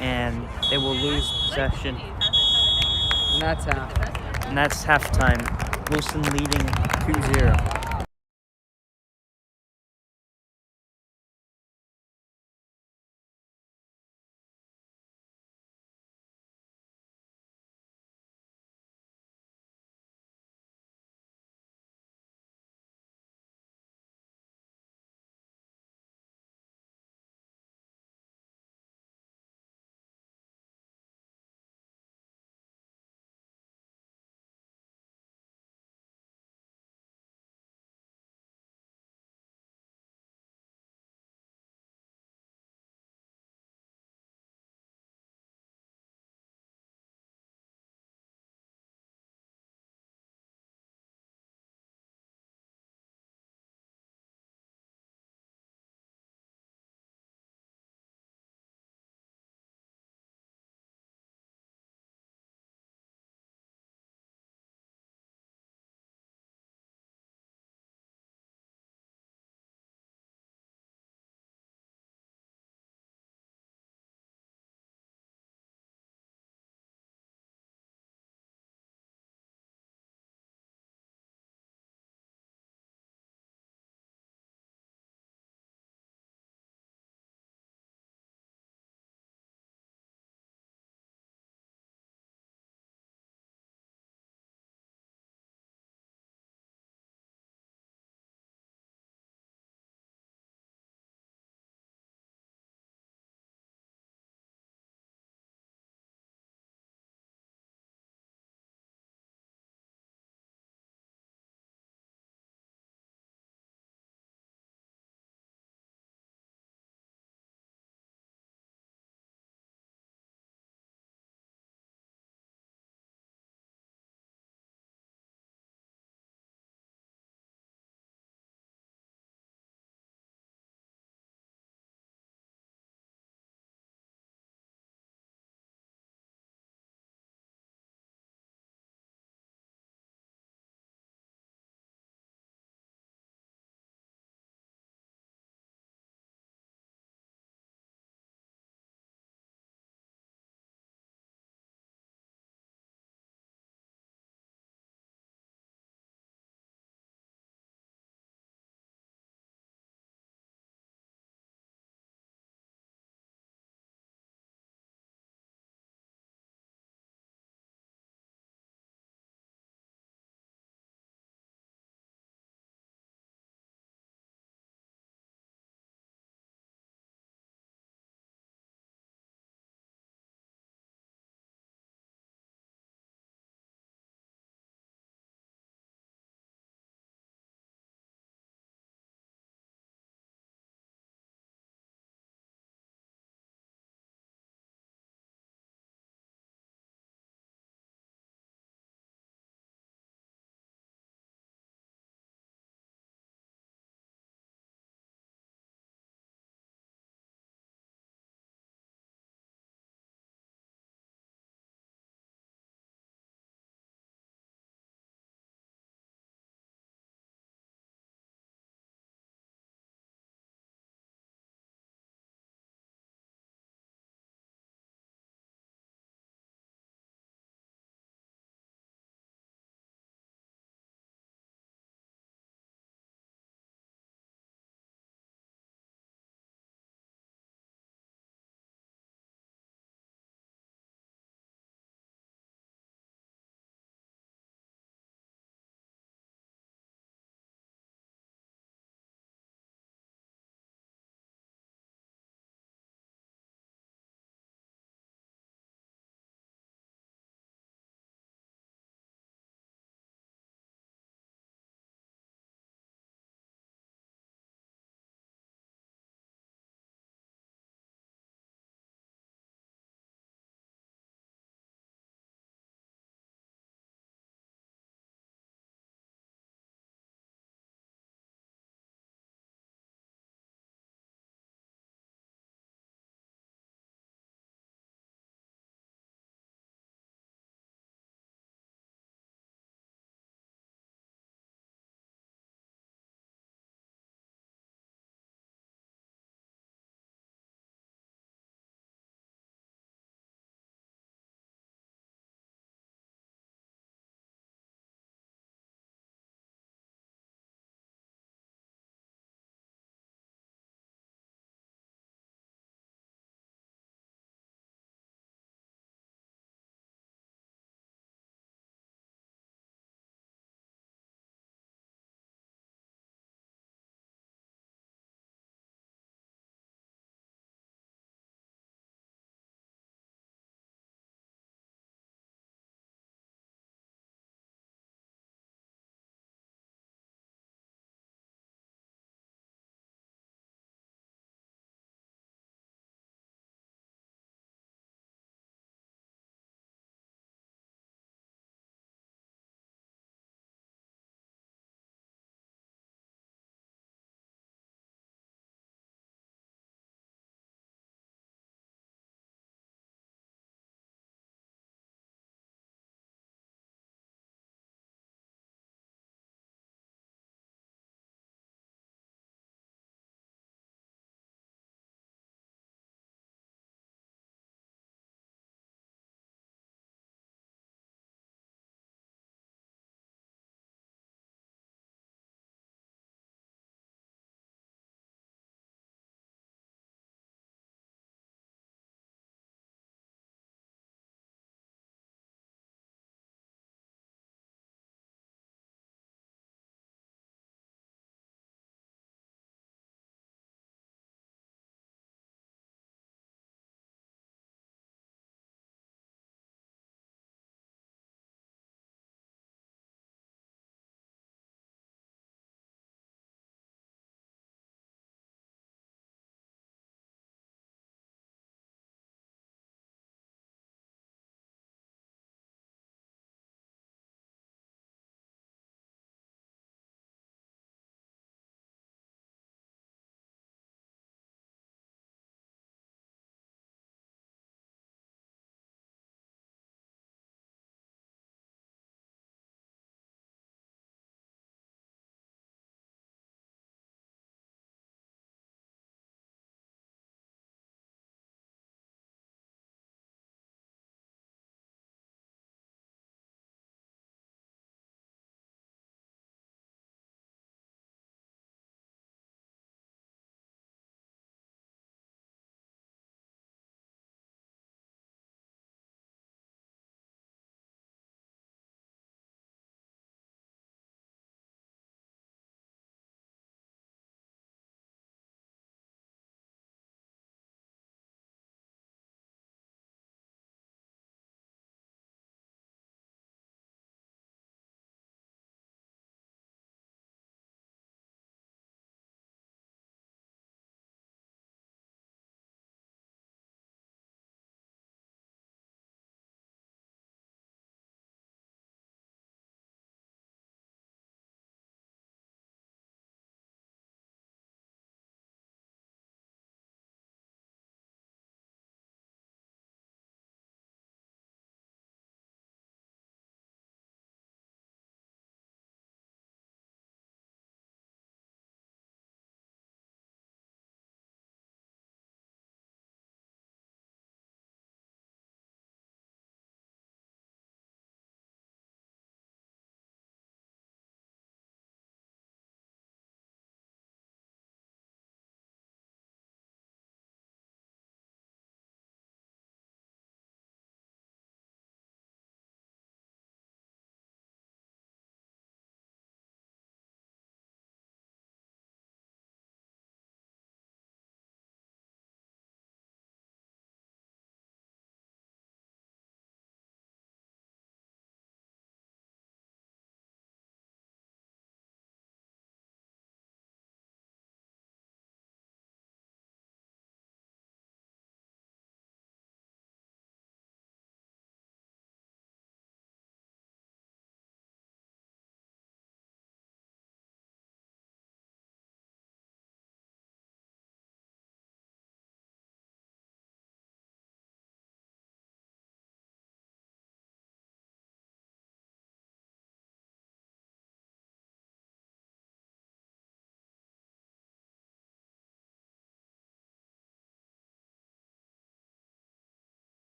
and they will lose possession. And that's half. And that's halftime. Wilson leading 2-0.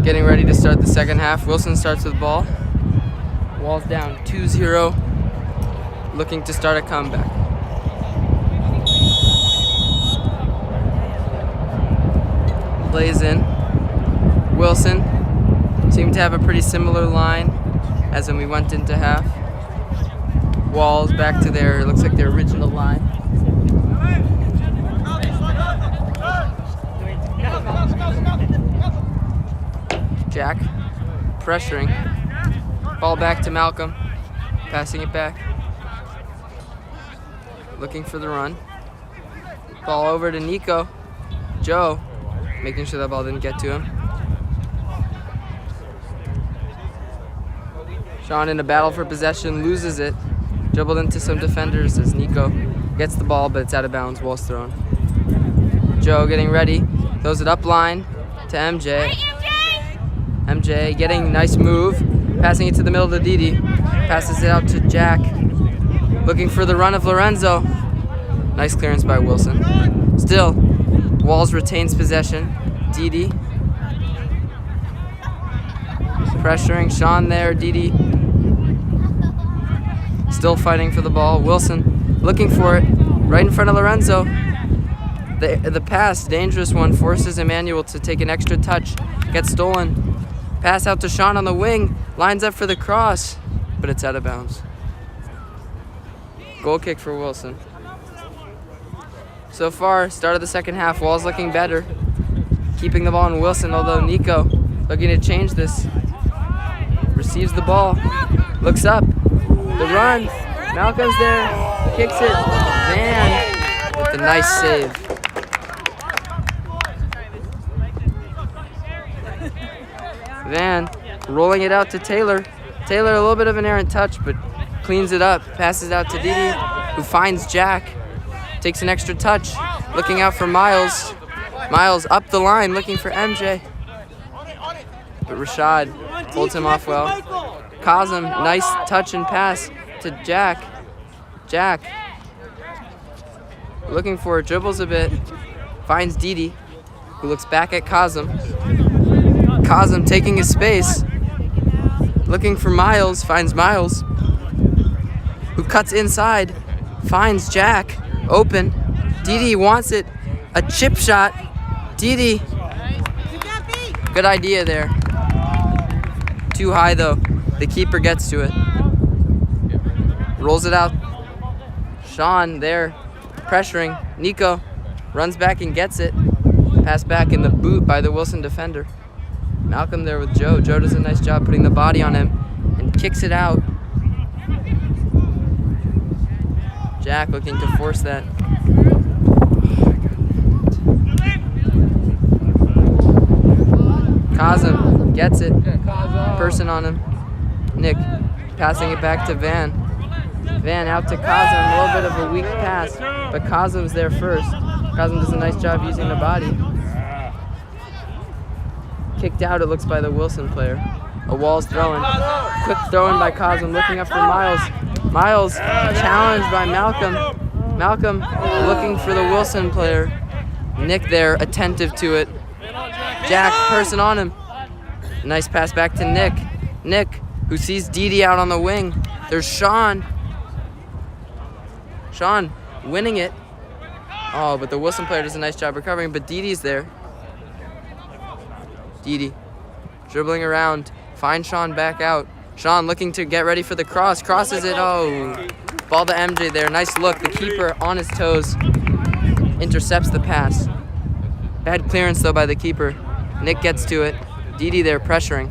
Getting ready to start the second half. Wilson starts with ball. Walls down 2-0. Looking to start a comeback. Plays in. Wilson seemed to have a pretty similar line as when we went into half. Walls back to their, it looks like their original line. Jack pressuring. Ball back to Malcolm. Passing it back. Looking for the run. Ball over to Nico. Joe making sure that ball didn't get to him. Sean in a battle for possession, loses it. Dribbled into some defenders as Nico gets the ball, but it's out of bounds. Wall's thrown. Joe getting ready. Throws it up line to MJ. MJ getting nice move. Passing it to the middle to Didi. Passes it out to Jack. Looking for the run of Lorenzo. Nice clearance by Wilson. Still, Walls retains possession. Didi. Pressuring Sean there. Didi. Still fighting for the ball. Wilson looking for it. Right in front of Lorenzo. The pass, dangerous one, forces Emmanuel to take an extra touch. Gets stolen. Pass out to Sean on the wing. Lines up for the cross. But it's out of bounds. Goal kick for Wilson. So far, start of the second half, Walls looking better. Keeping the ball in Wilson, although Nico looking to change this. Receives the ball. Looks up. The run. Malcolm's there. Kicks it. Van with a nice save. Van rolling it out to Taylor. Taylor, a little bit of an errant touch, but cleans it up. Passes out to Didi, who finds Jack. Takes an extra touch. Looking out for Miles. Miles up the line, looking for MJ. But Rashad holds him off well. Kazem, nice touch and pass to Jack. Jack looking for it, dribbles a bit. Finds Didi, who looks back at Kazem. Kazem taking his space. Looking for Miles, finds Miles, who cuts inside. Finds Jack, open. Didi wants it. A chip shot. Didi. Good idea there. Too high though. The keeper gets to it. Rolls it out. Sean there, pressuring. Nico runs back and gets it. Pass back in the boot by the Wilson defender. Malcolm there with Joe. Joe does a nice job putting the body on him and kicks it out. Jack looking to force that. Kazem gets it. Person on him. Nick passing it back to Van. Van out to Kazem. A little bit of a weak pass, but Kazem's there first. Kazem does a nice job using the body. Kicked out, it looks, by the Wilson player. A Walls throwing. Quick throwing by Kazem, looking up for Miles. Miles challenged by Malcolm. Malcolm looking for the Wilson player. Nick there, attentive to it. Jack, person on him. Nice pass back to Nick. Nick, who sees Didi out on the wing. There's Sean. Sean winning it. Oh, but the Wilson player does a nice job recovering, but Didi's there. Didi dribbling around. Finds Sean back out. Sean looking to get ready for the cross. Crosses it. Oh, ball to MJ there. Nice look. The keeper on his toes. Intercepts the pass. Bad clearance though by the keeper. Nick gets to it. Didi there pressuring.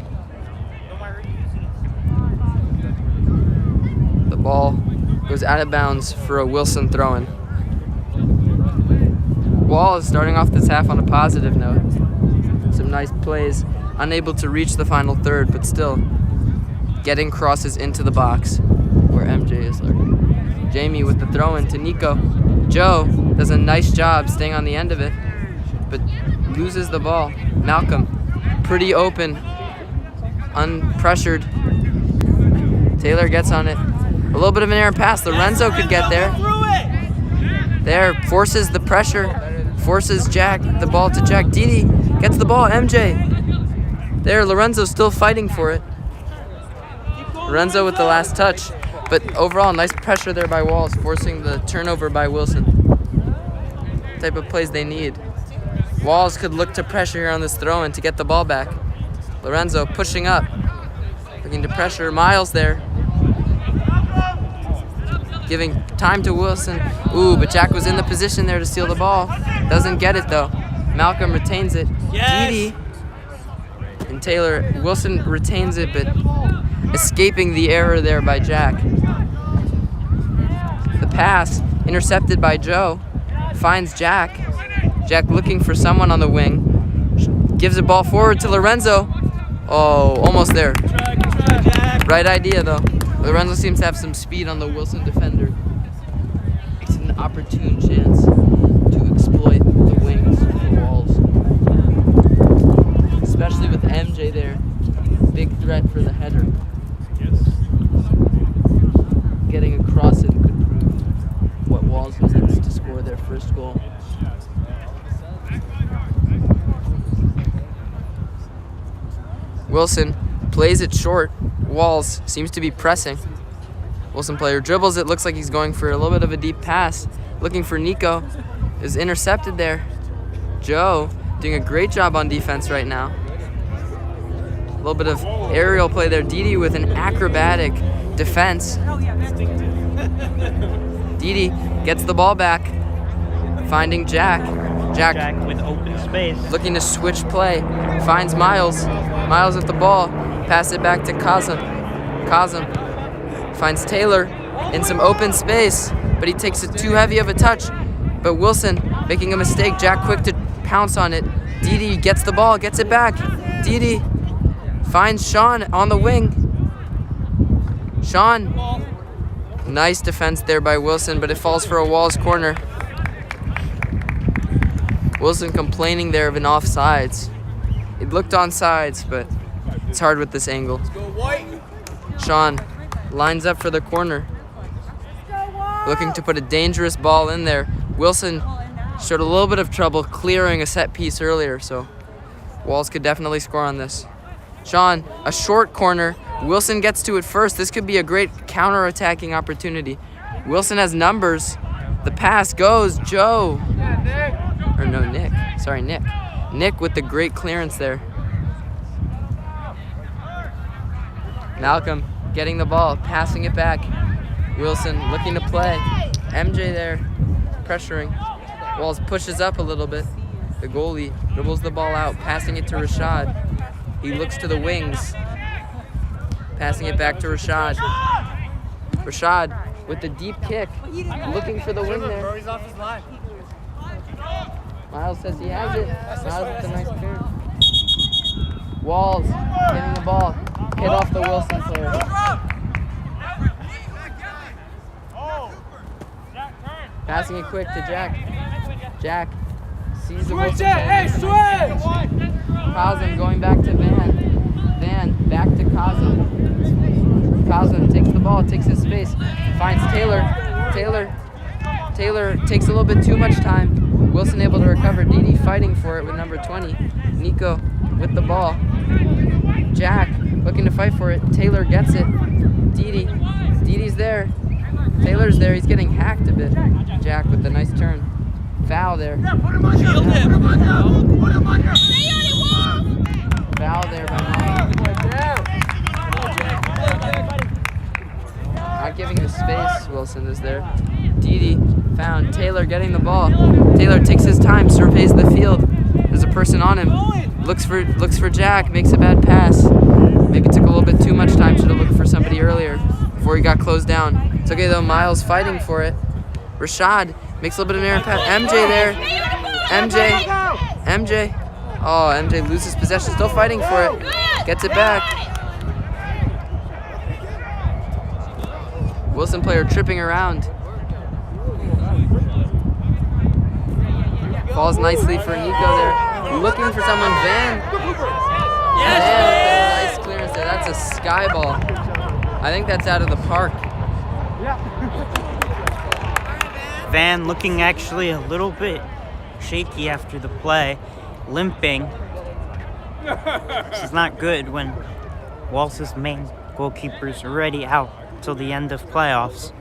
The ball goes out of bounds for a Wilson throw-in. Wall is starting off this half on a positive note. Some nice plays. Unable to reach the final third, but still getting crosses into the box where MJ is lurking. Jamie with the throw-in to Nico. Joe does a nice job staying on the end of it, but loses the ball. Malcolm, pretty open, unpressured. Taylor gets on it. A little bit of an errant pass. Lorenzo could get there. There, forces the pressure. Forces Jack, the ball to Jack. Didi gets the ball. MJ There, Lorenzo still fighting for it. Lorenzo with the last touch. But overall, nice pressure there by Walls, forcing the turnover by Wilson. Type of plays they need. Walls could look to pressure here on this throw-in to get the ball back. Lorenzo pushing up, looking to pressure. Miles there, giving time to Wilson. Ooh, but Jack was in the position there to steal the ball. Doesn't get it though. Malcolm retains it. Yes. Didi and Taylor. Wilson retains it, but escaping the error there by Jack. The pass intercepted by Joe. Finds Jack. Jack looking for someone on the wing. Gives the ball forward to Lorenzo. Oh, almost there. Right idea though. Lorenzo seems to have some speed on the Wilson defender. It's an opportune chance to exploit the wings for Walls. Especially with MJ there. Big threat for the header. Getting across it could prove what Walls needs to score their first goal. Wilson plays it short. Walls seems to be pressing. Wilson player dribbles it. Looks like he's going for a little bit of a deep pass. Looking for Nico. Is intercepted there. Joe doing a great job on defense right now. A little bit of aerial play there. Didi with an acrobatic defense. Didi gets the ball back. Finding Jack. Jack with open space. Looking to switch play. Finds Miles. Miles with the ball. Pass it back to Kazem. Kazem finds Taylor in some open space, but he takes it too heavy of a touch. But Wilson making a mistake. Jack quick to pounce on it. Didi gets the ball, gets it back. Didi finds Sean on the wing. Sean. Nice defense there by Wilson, but it falls for a Walls corner. Wilson complaining there of an offsides. It looked onside, but it's hard with this angle. Sean lines up for the corner. Looking to put a dangerous ball in there. Wilson showed a little bit of trouble clearing a set piece earlier, so Walls could definitely score on this. Sean, a short corner. Wilson gets to it first. This could be a great counter-attacking opportunity. Wilson has numbers. The pass goes. Joe. Or no, Nick. Sorry, Nick. Nick with the great clearance there. Malcolm getting the ball, passing it back. Wilson looking to play. MJ there, pressuring. Walls pushes up a little bit. The goalie dribbles the ball out, passing it to Rashad. He looks to the wings. Passing it back to Rashad. Rashad with the deep kick, looking for the wing there. Miles says he has it. Miles with a nice clearance. Walls getting the ball. Hit off the Wilson player. Passing it quick to Jack. Jack sees the Wilson player. Kazem going back to Van. Van back to Kazem. Kazem takes the ball, takes his space. Finds Taylor. Taylor takes a little bit too much time. Wilson able to recover. Didi fighting for it with number 20. Nico with the ball. Jack looking to fight for it. Taylor gets it. Didi's there. Taylor's there. He's getting hacked a bit. Jack with the nice turn. Foul there. Shield him. Foul there by Mike. Not giving the space. Wilson is there. Didi found Taylor getting the ball. Taylor takes his time, surveys the field. There's a person on him. Looks for Jack, makes a bad pass. Maybe took a little bit too much time. Should have looked for somebody earlier before he got closed down. It's okay though. Miles fighting for it. Rashad makes a little bit of an error pass. MJ there. MJ. Oh, MJ loses possession. Still fighting for it. Gets it back. Wilson player tripping around. Falls nicely for Nico there. Looking for someone. Van. Nice clearance there. That's a sky ball. I think that's out of the park. Van looking actually a little bit shaky after the play, limping. This is not good when Walls' main goalkeeper's already out till the end of playoffs.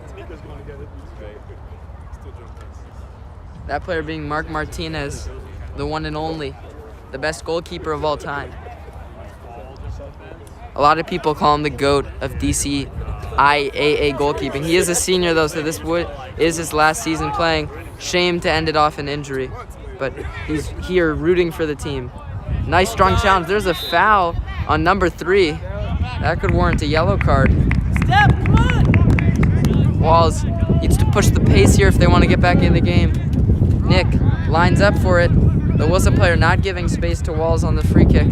That player being Mark Martinez, the one and only, the best goalkeeper of all time. A lot of people call him the GOAT of DCIAA goalkeeping. He is a senior though, so this is his last season playing. Shame to end it off in injury, but he's here rooting for the team. Nice strong challenge. There's a foul on number 3. That could warrant a yellow card. Step, come on! Walls needs to push the pace here if they want to get back in the game. Nick lines up for it. The Wilson player not giving space to Walls on the free kick.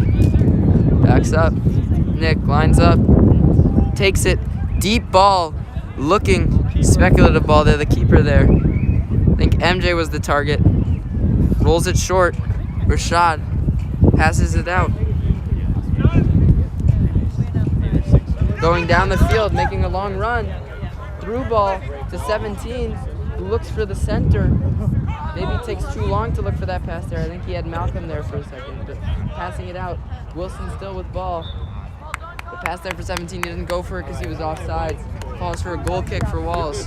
Backs up. Nick lines up. Takes it. Deep ball. Looking speculative ball there. The keeper there. I think MJ was the target. Rolls it short. Rashad passes it out. Going down the field, making a long run. Through ball to 17, who looks for the center. Maybe it takes too long to look for that pass there. I think he had Malcolm there for a second, but passing it out. Wilson still with ball. The pass there for 17, he didn't go for it because he was offsides. Calls for a goal kick for Walls.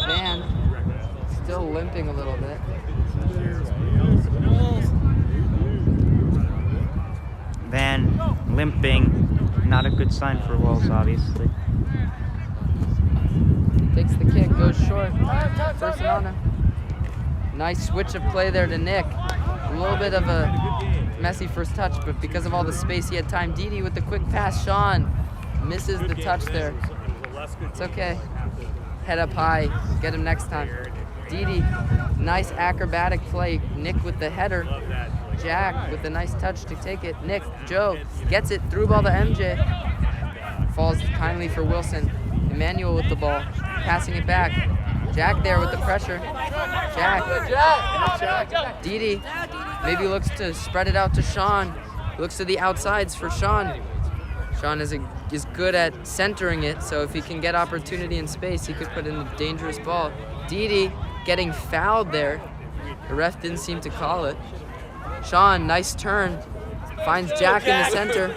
Van still limping a little bit. Van limping. Not a good sign for Walls, obviously. Takes the kick, goes short. First and honor. Nice switch of play there to Nick. A little bit of a messy first touch, but because of all the space, he had time. Didi with the quick pass. Sean misses the touch there. It's okay. Head up high. Get him next time. Didi, nice acrobatic play. Nick with the header. Jack with a nice touch to take it. Nick, Joe gets it. Through ball to MJ. Falls kindly for Wilson. Emmanuel with the ball. Passing it back. Jack there with the pressure. Jack. Didi maybe looks to spread it out to Sean. Looks to the outsides for Sean. Sean is good at centering it, so if he can get opportunity in space, he could put in a dangerous ball. Didi getting fouled there. The ref didn't seem to call it. Sean, nice turn. Finds Jack in the center.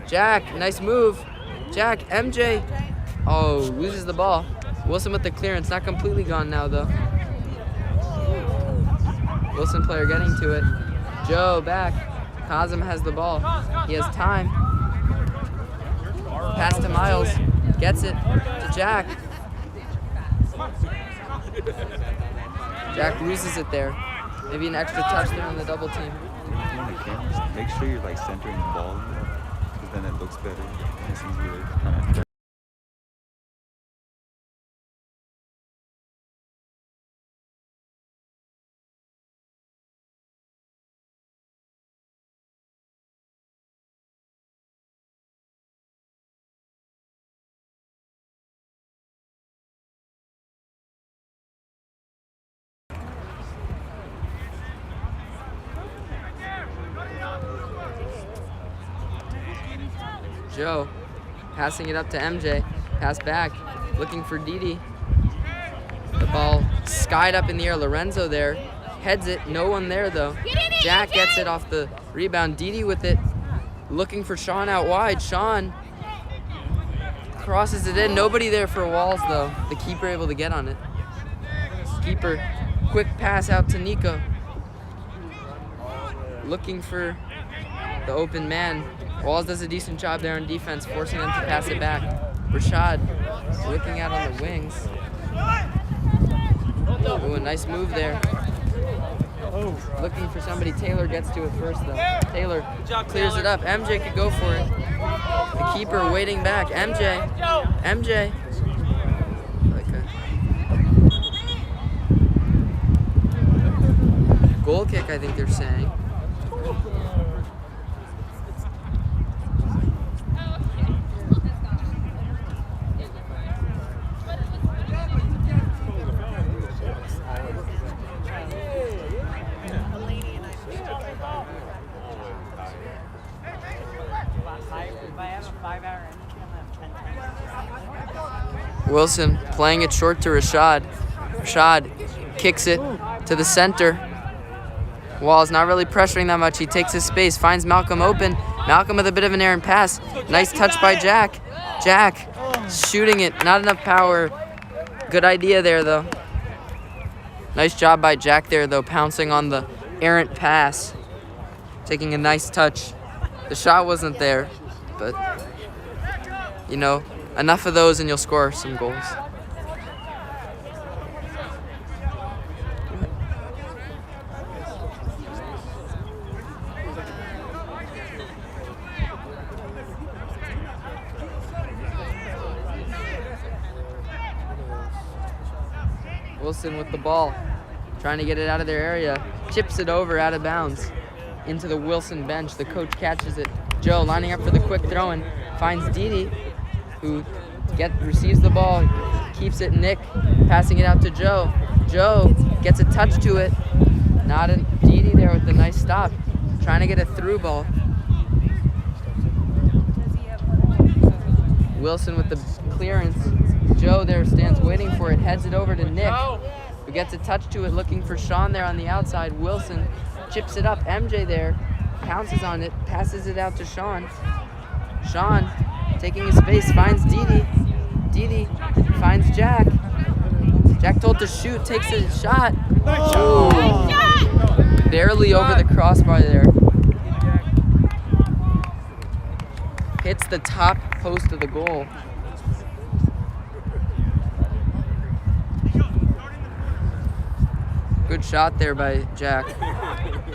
Jack, nice move. Jack, MJ. Oh, loses the ball. Wilson with the clearance. Not completely gone now, though. Wilson player getting to it. Joe back. Kazim has the ball. He has time. Pass to Miles. Gets it to Jack. Jack loses it there. Maybe an extra touch there on the double team. On the cameras, make sure you're like centering the ball, because then it looks better. It's easier. Joe passing it up to MJ. Pass back, looking for Didi. The ball skied up in the air. Lorenzo there, heads it. No one there though. Jack gets it off the rebound. Didi with it, looking for Sean out wide. Sean crosses it in. Nobody there for Walls though. The keeper able to get on it. Keeper, quick pass out to Nico. Looking for the open man. Walls does a decent job there on defense, forcing them to pass it back. Rashad looking out on the wings. Ooh, a nice move there. Looking for somebody. Taylor gets to it first, though. Taylor clears it up. MJ could go for it. The keeper waiting back. MJ. MJ. Goal kick, I think they're saying. Wilson playing it short to Rashad. Rashad kicks it to the center. Wall's not really pressuring that much. He takes his space, finds Malcolm open. Malcolm with a bit of an errant pass. Nice touch by Jack. Jack shooting it, not enough power. Good idea there, though. Nice job by Jack there, though, pouncing on the errant pass. Taking a nice touch. The shot wasn't there, but, you know, enough of those and you'll score some goals. Wilson with the ball, trying to get it out of their area. Chips it over out of bounds into the Wilson bench. The coach catches it. Joe lining up for the quick throw-in, finds Didi, who receives the ball, keeps it. Nick passing it out to Joe. Joe gets a touch to it. Not a Didi there with the nice stop, trying to get a through ball. Wilson with the clearance. Joe there stands waiting for it, heads it over to Nick, who gets a touch to it, looking for Sean there on the outside. Wilson chips it up. MJ there pounces on it, passes it out to Sean. Sean taking his space, finds Didi. Didi finds Jack. Jack told to shoot, takes a shot. Ooh. Barely over the crossbar there. Hits the top post of the goal. Good shot there by Jack.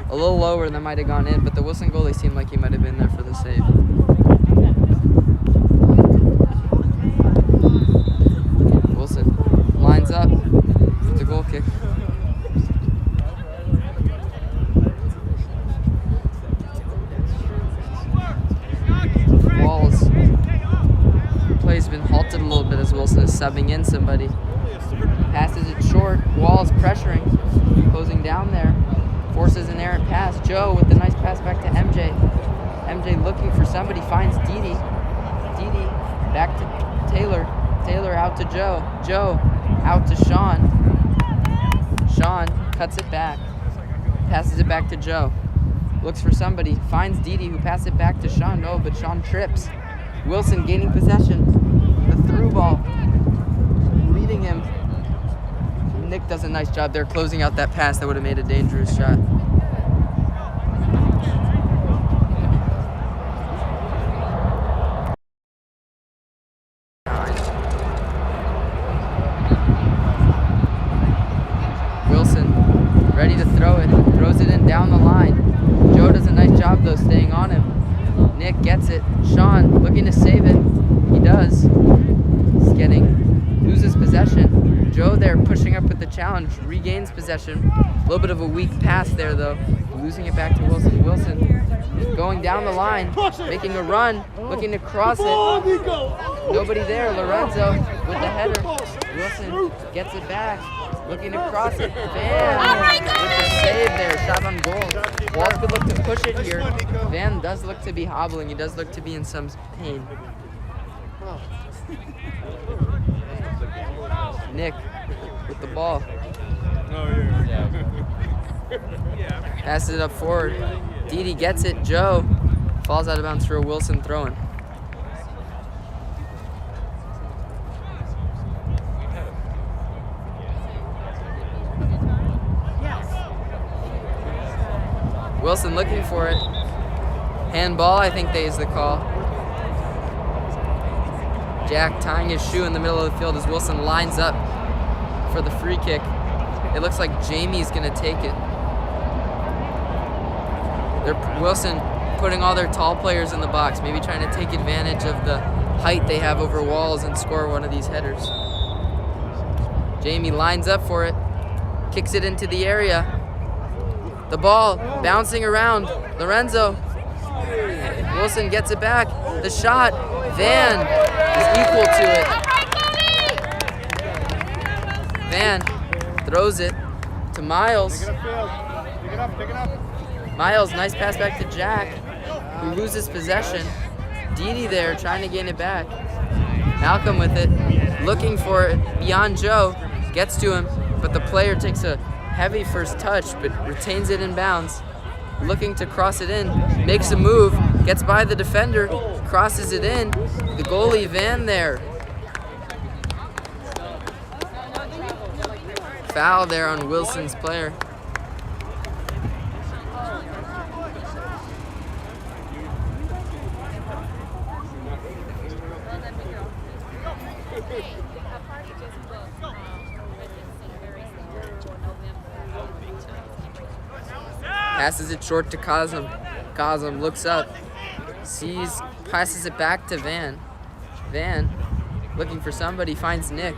A little lower than might have gone in, but the Wilson goalie seemed like he might have been there for the save. Wilson lines up for the goal kick. Walls. Play's been halted a little bit as Wilson is subbing in somebody. Passes it short. Walls pressuring. Closing down there. Forces an errant pass. Joe with the nice pass back to MJ. MJ looking for somebody. Finds Didi. Didi back to Taylor. Taylor out to Joe. Joe out to Sean. Sean cuts it back. Passes it back to Joe. Looks for somebody. Finds Didi, who passes it back to Sean. No, but Sean trips. Wilson gaining possession. The through ball. Leading him. Nick does a nice job there closing out that pass that would have made a dangerous shot. Wilson ready to throw it. Throws it in down the line. Joe does a nice job though staying on him. Nick gets it. Sean looking to save it. He does. Loses possession. Joe there pushing up with the challenge, regains possession. A little bit of a weak pass there though. Losing it back to Wilson. Wilson going down the line, making a run, looking to cross it. Nobody there. Lorenzo with the header. Wilson gets it back, looking to cross it. Van with the save there, shot on goal. Walls could look to push it here. Van does look to be hobbling. He does look to be in some pain. Nick with the ball. Passes it up forward. Didi gets it. Joe falls out of bounds for a Wilson throw-in. Wilson looking for it. Handball, I think is the call. Jack tying his shoe in the middle of the field as Wilson lines up for the free kick. It looks like Jamie's going to take it. Wilson putting all their tall players in the box, maybe trying to take advantage of the height they have over Walls and score one of these headers. Jamie lines up for it, kicks it into the area. The ball bouncing around. Lorenzo. Wilson gets it back. The shot. Van is equal to it. Van throws it to Miles. Pick it up. Miles, nice pass back to Jack, who loses possession. Didi there trying to gain it back. Malcolm with it, looking for it beyond Joe. Gets to him, but the player takes a heavy first touch, but retains it in bounds. Looking to cross it in, makes a move, gets by the defender, crosses it in. The goalie, Van there. Foul there on Wilson's player. Passes it short to Kazem. Kazem looks up, sees, passes it back to Van. Van, looking for somebody, finds Nick.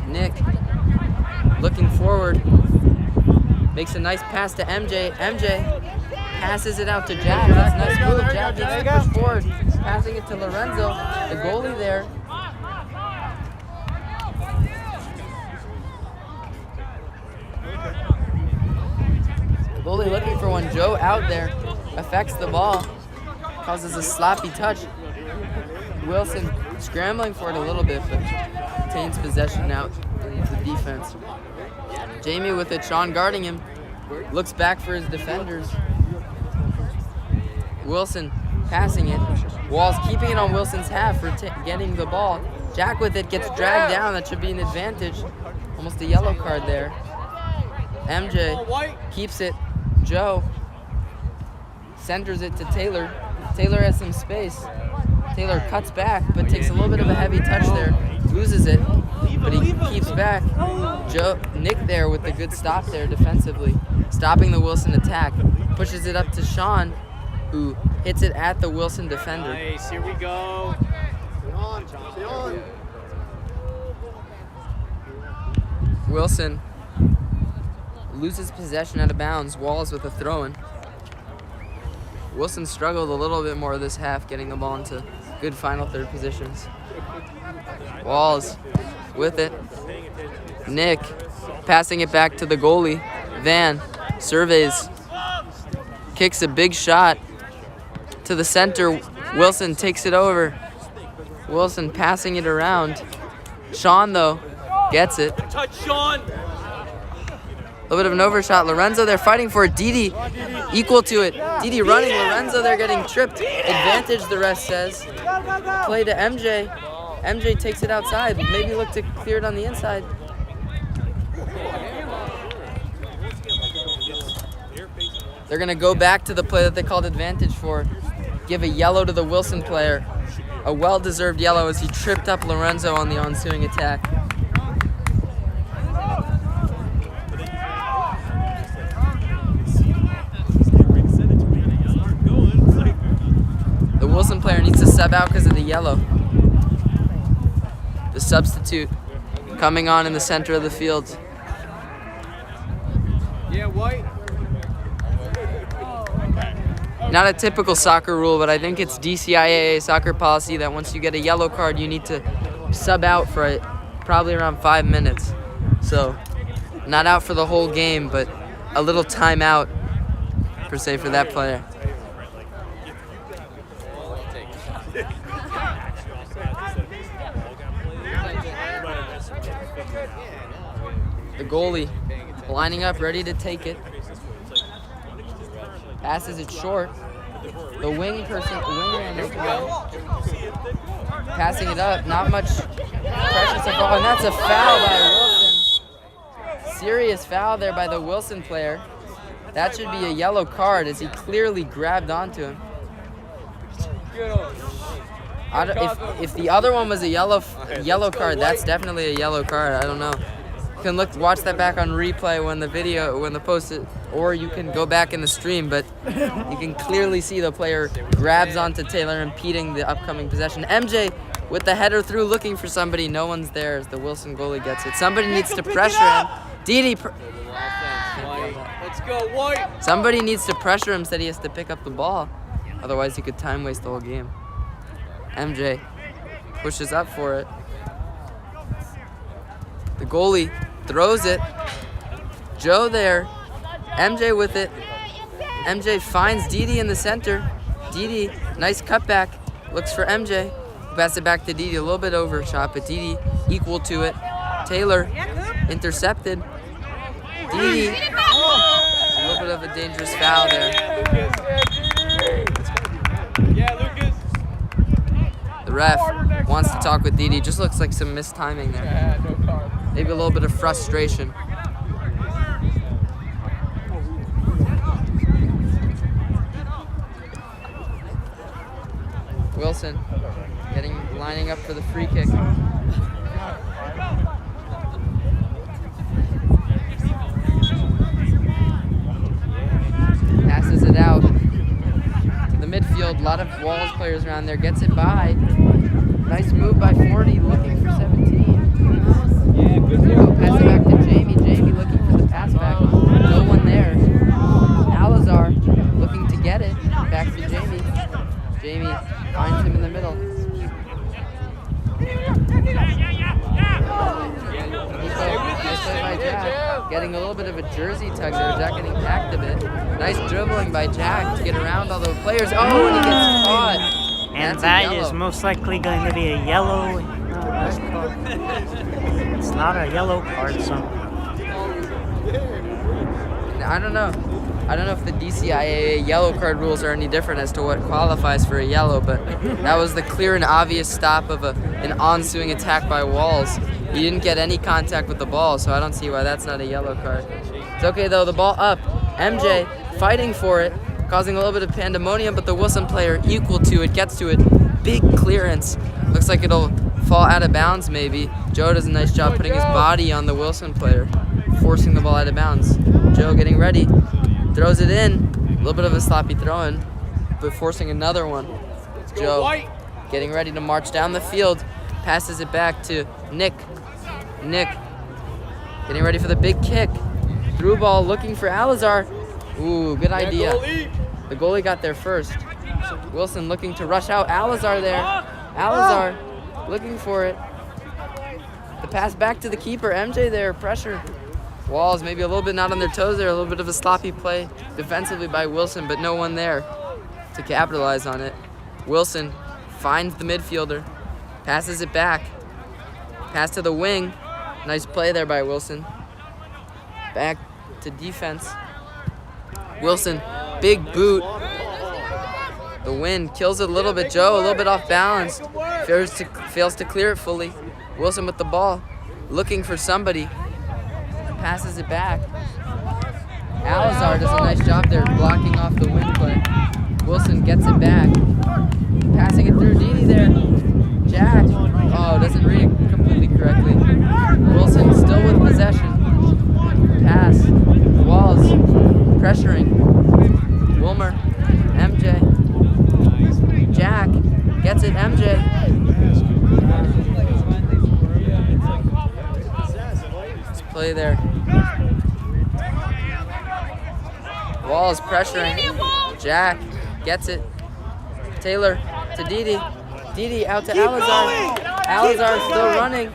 Nick, looking forward, makes a nice pass to MJ. MJ passes it out to Jack. That's a nice move. Jack needs to push forward, passing it to Lorenzo, the goalie there. Goalie looking for one. Joe out there, affects the ball, causes a sloppy touch. Wilson scrambling for it a little bit, but retains possession out in the defense. Jamie with it, Sean guarding him, looks back for his defenders. Wilson passing it. Walls keeping it on Wilson's half for getting the ball. Jack with it, gets dragged down. That should be an advantage. Almost a yellow card there. MJ keeps it. Joe centers it to Taylor. Taylor has some space. Taylor cuts back, but takes a little bit of a heavy touch there. Loses it, but he keeps back. Nick there with the good stop there defensively. Stopping the Wilson attack. Pushes it up to Sean, who hits it at the Wilson defender. Nice, here we go. Wilson loses possession out of bounds. Walls with a throw-in. Wilson struggled a little bit more this half, getting the ball into good final third positions. Walls with it. Nick passing it back to the goalie. Van surveys, kicks a big shot to the center. Wilson takes it over. Wilson passing it around. Sean, though, gets it. Touch Sean. A little bit of an overshot. Lorenzo there fighting for it. Didi equal to it. Didi running. Lorenzo there getting tripped. Advantage, the rest says. Play to MJ. MJ takes it outside. Maybe look to clear it on the inside. They're going to go back to the play that they called advantage for. Give a yellow to the Wilson player. A well-deserved yellow as he tripped up Lorenzo on the ensuing attack. The Wilson player needs to sub out because of the yellow. The substitute coming on in the center of the field. Yeah, White. Not a typical soccer rule, but I think it's DCIAA soccer policy that once you get a yellow card, you need to sub out for it, probably around 5 minutes. So, not out for the whole game, but a little timeout, per se, for that player. The goalie lining up, ready to take it. Passes it short. The wingman passing it up. Not much pressure so far. And that's a foul by Wilson. Serious foul there by the Wilson player. That should be a yellow card as he clearly grabbed onto him. If the other one was a yellow card, that's definitely a yellow card. I don't know. You can watch that back on replay when the post it, or you can go back in the stream, but you can clearly see the player grabs onto Taylor, impeding the upcoming possession. MJ with the header through, looking for somebody. No one's there as the Wilson goalie gets it. Somebody needs to pressure him. Didi. Let's go, White. Somebody needs to pressure him, said he has to pick up the ball. Otherwise, he could time waste the whole game. MJ pushes up for it. The goalie throws it. Joe there. MJ with it. MJ finds Didi in the center. Didi, nice cutback. Looks for MJ. Pass it back to Didi. A little bit overshot, but Didi equal to it. Taylor intercepted. Didi. A little bit of a dangerous foul there. The ref wants to talk with Didi. Just looks like some mistiming there. Maybe a little bit of frustration. Wilson lining up for the free kick. Passes it out to the midfield. A lot of Walls players around there. Gets it by. Nice move by 40, looking for 17. Pass it back to Jamie. Jamie looking for the pass back. No one there. Alazar looking to get it. Back to Jamie. Jamie finds him in the middle. Nice play by Jack. Getting a little bit of a jersey tug there. Jack getting tacked a bit. Nice dribbling by Jack to get around all the players. Oh, and he gets caught. And That's that a is yellow. most likely going to be a yellow. It's not a yellow card, so. I don't know. I don't know if the DCIAA yellow card rules are any different as to what qualifies for a yellow, but that was the clear and obvious stop of an ensuing attack by Walls. He didn't get any contact with the ball, so I don't see why that's not a yellow card. It's okay though, the ball up. MJ fighting for it, causing a little bit of pandemonium, but the Wilson player equal to it, gets to it. Big clearance. Looks like it'll fall out of bounds maybe. Joe does a nice job putting his body on the Wilson player, forcing the ball out of bounds. Joe getting ready. Throws it in. A little bit of a sloppy throw-in, but forcing another one. Joe getting ready to march down the field. Passes it back to Nick. Nick getting ready for the big kick. Through ball looking for Alazar. Ooh, good idea. The goalie got there first. Wilson looking to rush out. Alazar there. Alazar looking for it. The pass back to the keeper. MJ there. Pressure. Walls maybe a little bit not on their toes there. A little bit of a sloppy play defensively by Wilson, but no one there to capitalize on it. Wilson finds the midfielder. Passes it back. Pass to the wing. Nice play there by Wilson. Back to defense. Wilson, big boot. The wind kills it a little bit. Joe a little bit off balance. Fails to clear it fully. Wilson with the ball. Looking for somebody. Passes it back. Alazar does a nice job there blocking off the wind play. Wilson gets it back. Passing it through Didi there. Jack. Oh, doesn't read it completely correctly. Wilson still with possession. Pass. Walls. Pressuring. Wilmer. MJ. Jack. Gets it. MJ. Let's play there. Walls pressuring. Jack. Gets it. Taylor to Didi. Didi out to Alazar. Alazar still running.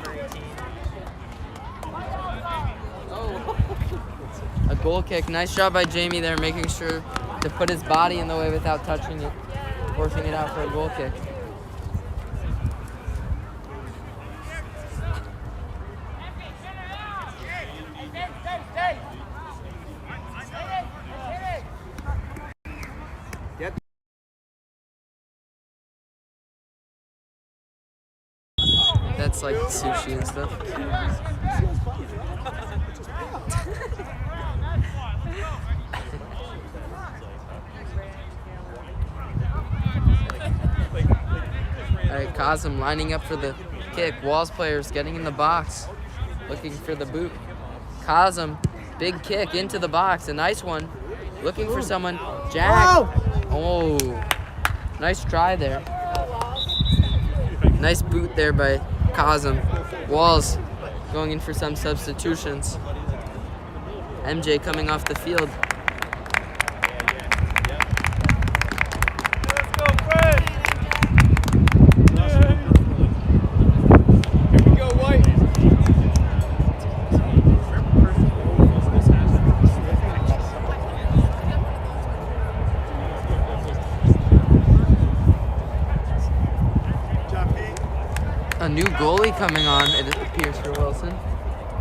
A goal kick. Nice job by Jamie there, making sure to put his body in the way without touching it, forcing it out for a goal kick. That's like sushi and stuff. Alright, Kazim lining up for the kick. Walls players getting in the box, looking for the boot. Kazim, big kick into the box, a nice one. Looking for someone. Jack. Oh, nice try there. Nice boot there by Kazim. Walls going in for some substitutions. MJ coming off the field. A new goalie coming on, it appears, for Wilson.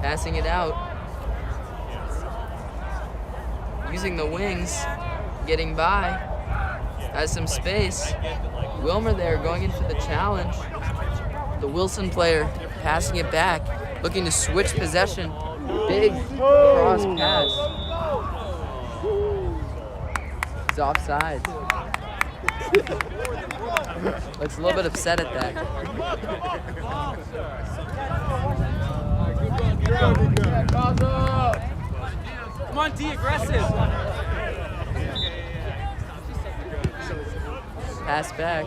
Passing it out. using the wings, getting by, has some space. Wilmer there going in for the challenge. The Wilson player passing it back, looking to switch possession. Big cross pass. He's offside. Looks a little bit upset at that. Come on, D, aggressive. Pass back.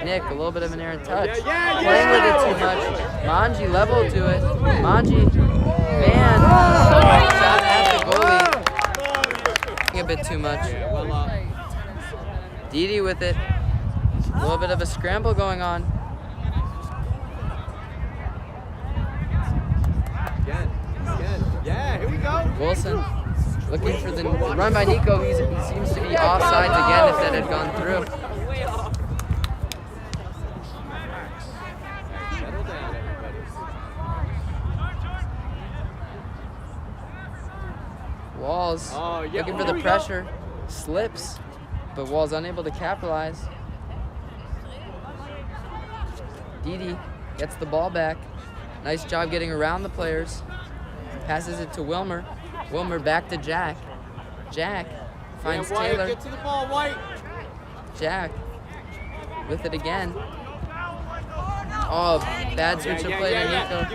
Nick, a little bit of an errant touch. Playing with it too much. Manji level to it. Manji, man, shot at the goalie. A bit too much. Didi with it. A little bit of a scramble going on. Yeah, here we go. Wilson looking for the run by Nico. He seems to be offsides again if that had gone through. Settle down, everybody. Walls looking for the pressure. Slips, but Walls unable to capitalize. Didi gets the ball back. Nice job getting around the players. Passes it to Wilmer. Wilmer back to Jack. Jack finds Taylor. Get to the ball, White. Jack with it again. Oh, bad switch of play to Nico.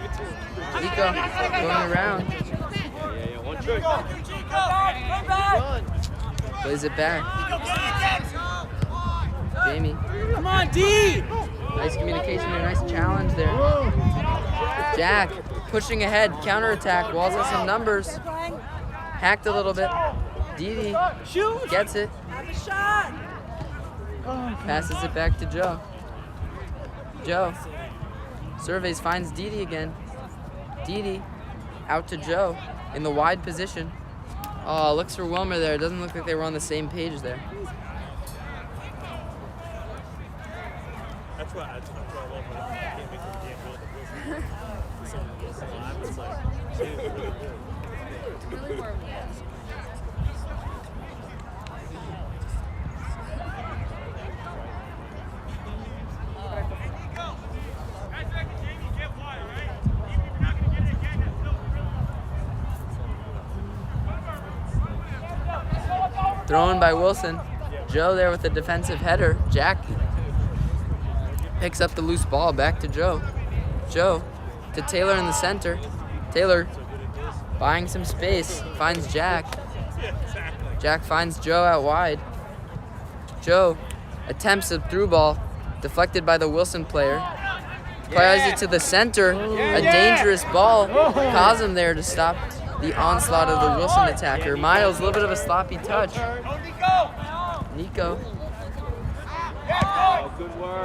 Nico going around. One trick. Plays it back. Jamie. Come on, D. Nice communication and nice challenge there. Jack pushing ahead, counterattack. Walls has some numbers. Hacked a little bit. Didi gets it. Passes it back to Joe. Joe surveys, finds Didi again. Didi out to Joe in the wide position. Oh, looks for Wilmer there. It doesn't look like they were on the same page there. That's what I love when I can't make the game good. I was like, Thrown by Wilson. Joe there with the defensive header. Jack picks up the loose ball back to Joe. Joe to Taylor in the center. Taylor buying some space. Finds Jack. Jack finds Joe out wide. Joe attempts a through ball. Deflected by the Wilson player. Fires it to the center. A dangerous ball. Cosm there to stop the onslaught of the Wilson attacker. Miles, a little bit of a sloppy touch. Nico.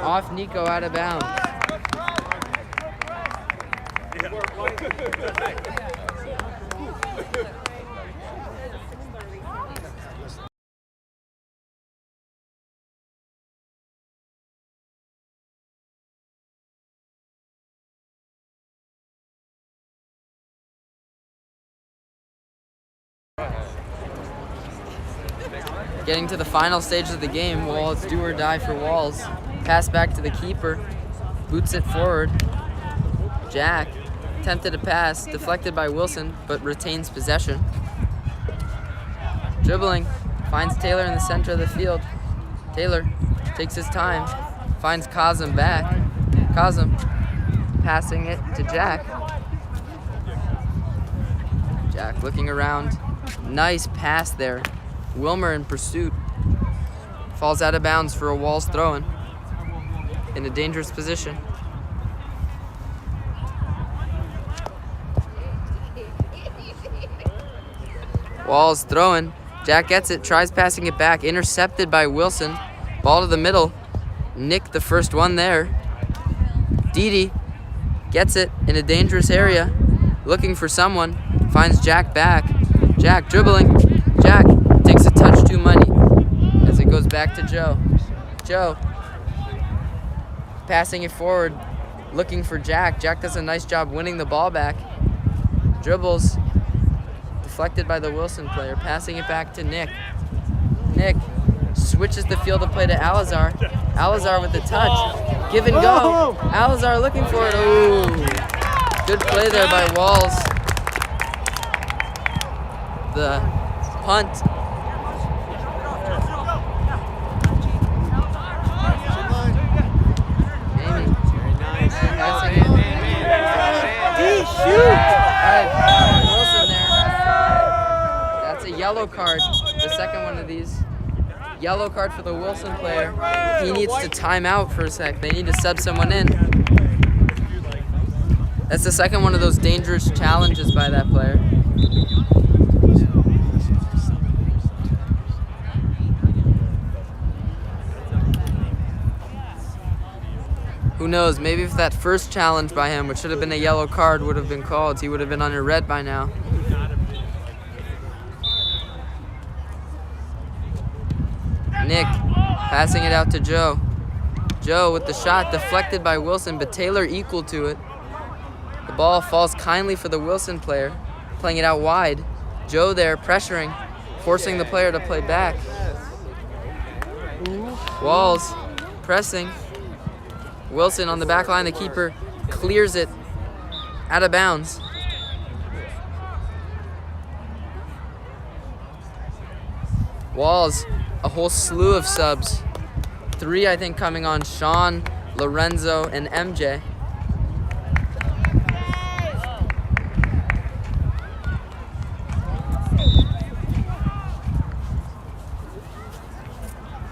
Off Nico, out of bounds. Getting to the final stage of the game, well, it's do or die for Walls. Pass back to the keeper, boots it forward. Jack attempted a pass, deflected by Wilson, but retains possession. Dribbling, finds Taylor in the center of the field. Taylor takes his time, finds Cosm back. Cosm passing it to Jack. Jack looking around. Nice pass there. Wilmer in pursuit. Falls out of bounds for a Walls throw-in. In a dangerous position. Walls throwing. Jack gets it, tries passing it back. Intercepted by Wilson. Ball to the middle. Nick the first one there. Didi gets it in a dangerous area. Looking for someone. Finds Jack back. Jack dribbling. Jack takes a touch too many as it goes back to Joe. Joe passing it forward, looking for Jack. Jack does a nice job winning the ball back. Dribbles, deflected by the Wilson player, passing it back to Nick. Nick switches the field of play to Alazar. Alazar with the touch. Give and go. Alazar looking for it. Ooh. Good play there by Walls. The punt. Jamie. Passing it. Wilson there. That's a yellow card. The second one of these. Yellow card for the Wilson player. He needs to time out for a sec. They need to sub someone in. That's the second one of those dangerous challenges by that player. Who knows, maybe if that first challenge by him, which should have been a yellow card, would have been called, he would have been under red by now. Nick passing it out to Joe. Joe with the shot deflected by Wilson, but Taylor equal to it. The ball falls kindly for the Wilson player, playing it out wide. Joe there pressuring, forcing the player to play back. Walls pressing. Wilson on the back line, the keeper clears it out of bounds. Walls, a whole slew of subs. 3, I think, coming on: Sean, Lorenzo, and MJ.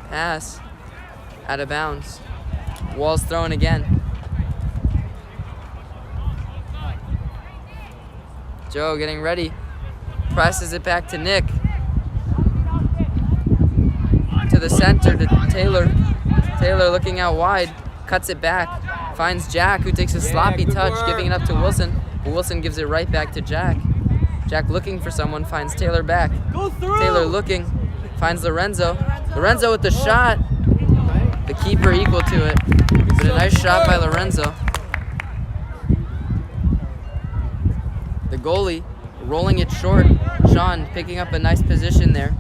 Pass out of bounds. Walls throwing again. Joe getting ready. Presses it back to Nick. To the center to Taylor. Taylor looking out wide. Cuts it back. Finds Jack, who takes a sloppy touch, giving it up to Wilson. But Wilson gives it right back to Jack. Jack looking for someone, finds Taylor back. Taylor looking. Finds Lorenzo. Lorenzo with the shot. The keeper equal to it. But a nice shot by Lorenzo. The goalie rolling it short. Sean picking up a nice position there.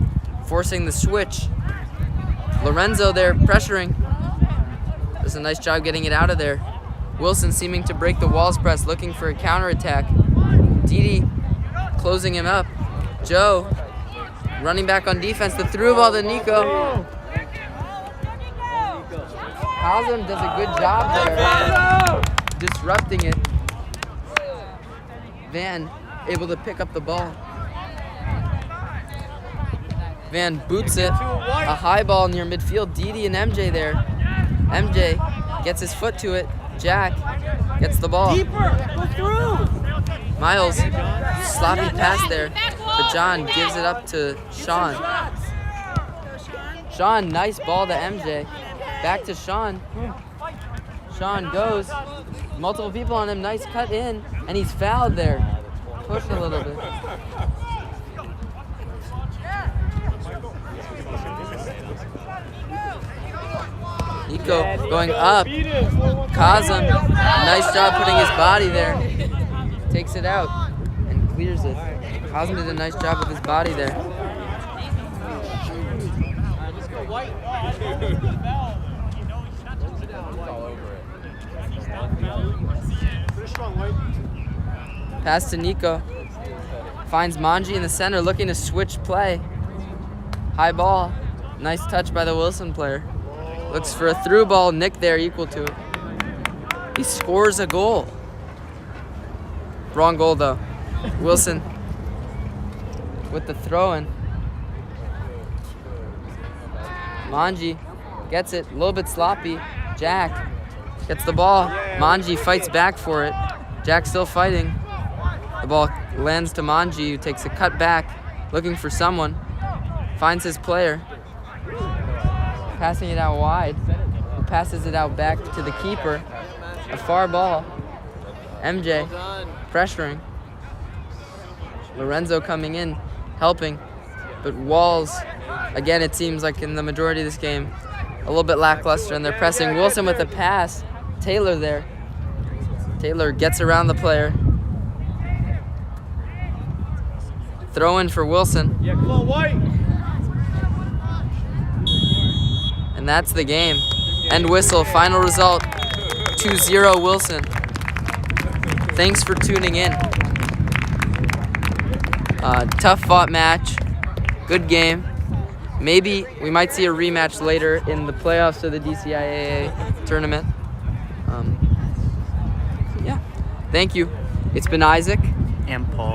Forcing the switch. Lorenzo there pressuring. Does a nice job getting it out of there. Wilson seeming to break the Walls press, looking for a counterattack. Didi closing him up. Joe running back on defense. The through ball to Nico. Hazem does a good job there, disrupting it. Van able to pick up the ball. Van boots it. A high ball near midfield. Didi and MJ there. MJ gets his foot to it. Jack gets the ball. Miles, sloppy pass there. But John gives it up to Sean. Sean, nice ball to MJ. Back to Sean. Sean goes. Multiple people on him. Nice cut in. And he's fouled there. Pushed a little bit. Nico going up. Kazem, nice job putting his body there. Takes it out and clears it. Kazem did a nice job with his body there. Pass to Nico. Finds Manji in the center, looking to switch play. High ball. Nice touch by the Wilson player. Looks for a through ball. Nick there equal to it. He scores a goal. Wrong goal though. Wilson with the throw-in. Manji gets it. A little bit sloppy. Jack gets the ball. Manji fights back for it. Jack still fighting. The ball lands to Manji, who takes a cut back, looking for someone. Finds his player. Passing it out wide. Passes it out back to the keeper. A far ball. MJ pressuring. Lorenzo coming in, helping. But Walls, again, it seems like in the majority of this game, a little bit lackluster, and they're pressing. Wilson with the pass. Taylor there. Taylor gets around the player. Throw in for Wilson. Yeah, come on, White. And that's the game. End whistle, final result, 2-0 Wilson. Thanks for tuning in. Tough fought match, good game. Maybe we might see a rematch later in the playoffs of the DCIAA tournament. Yeah, thank you. It's been Isaac. And Paul.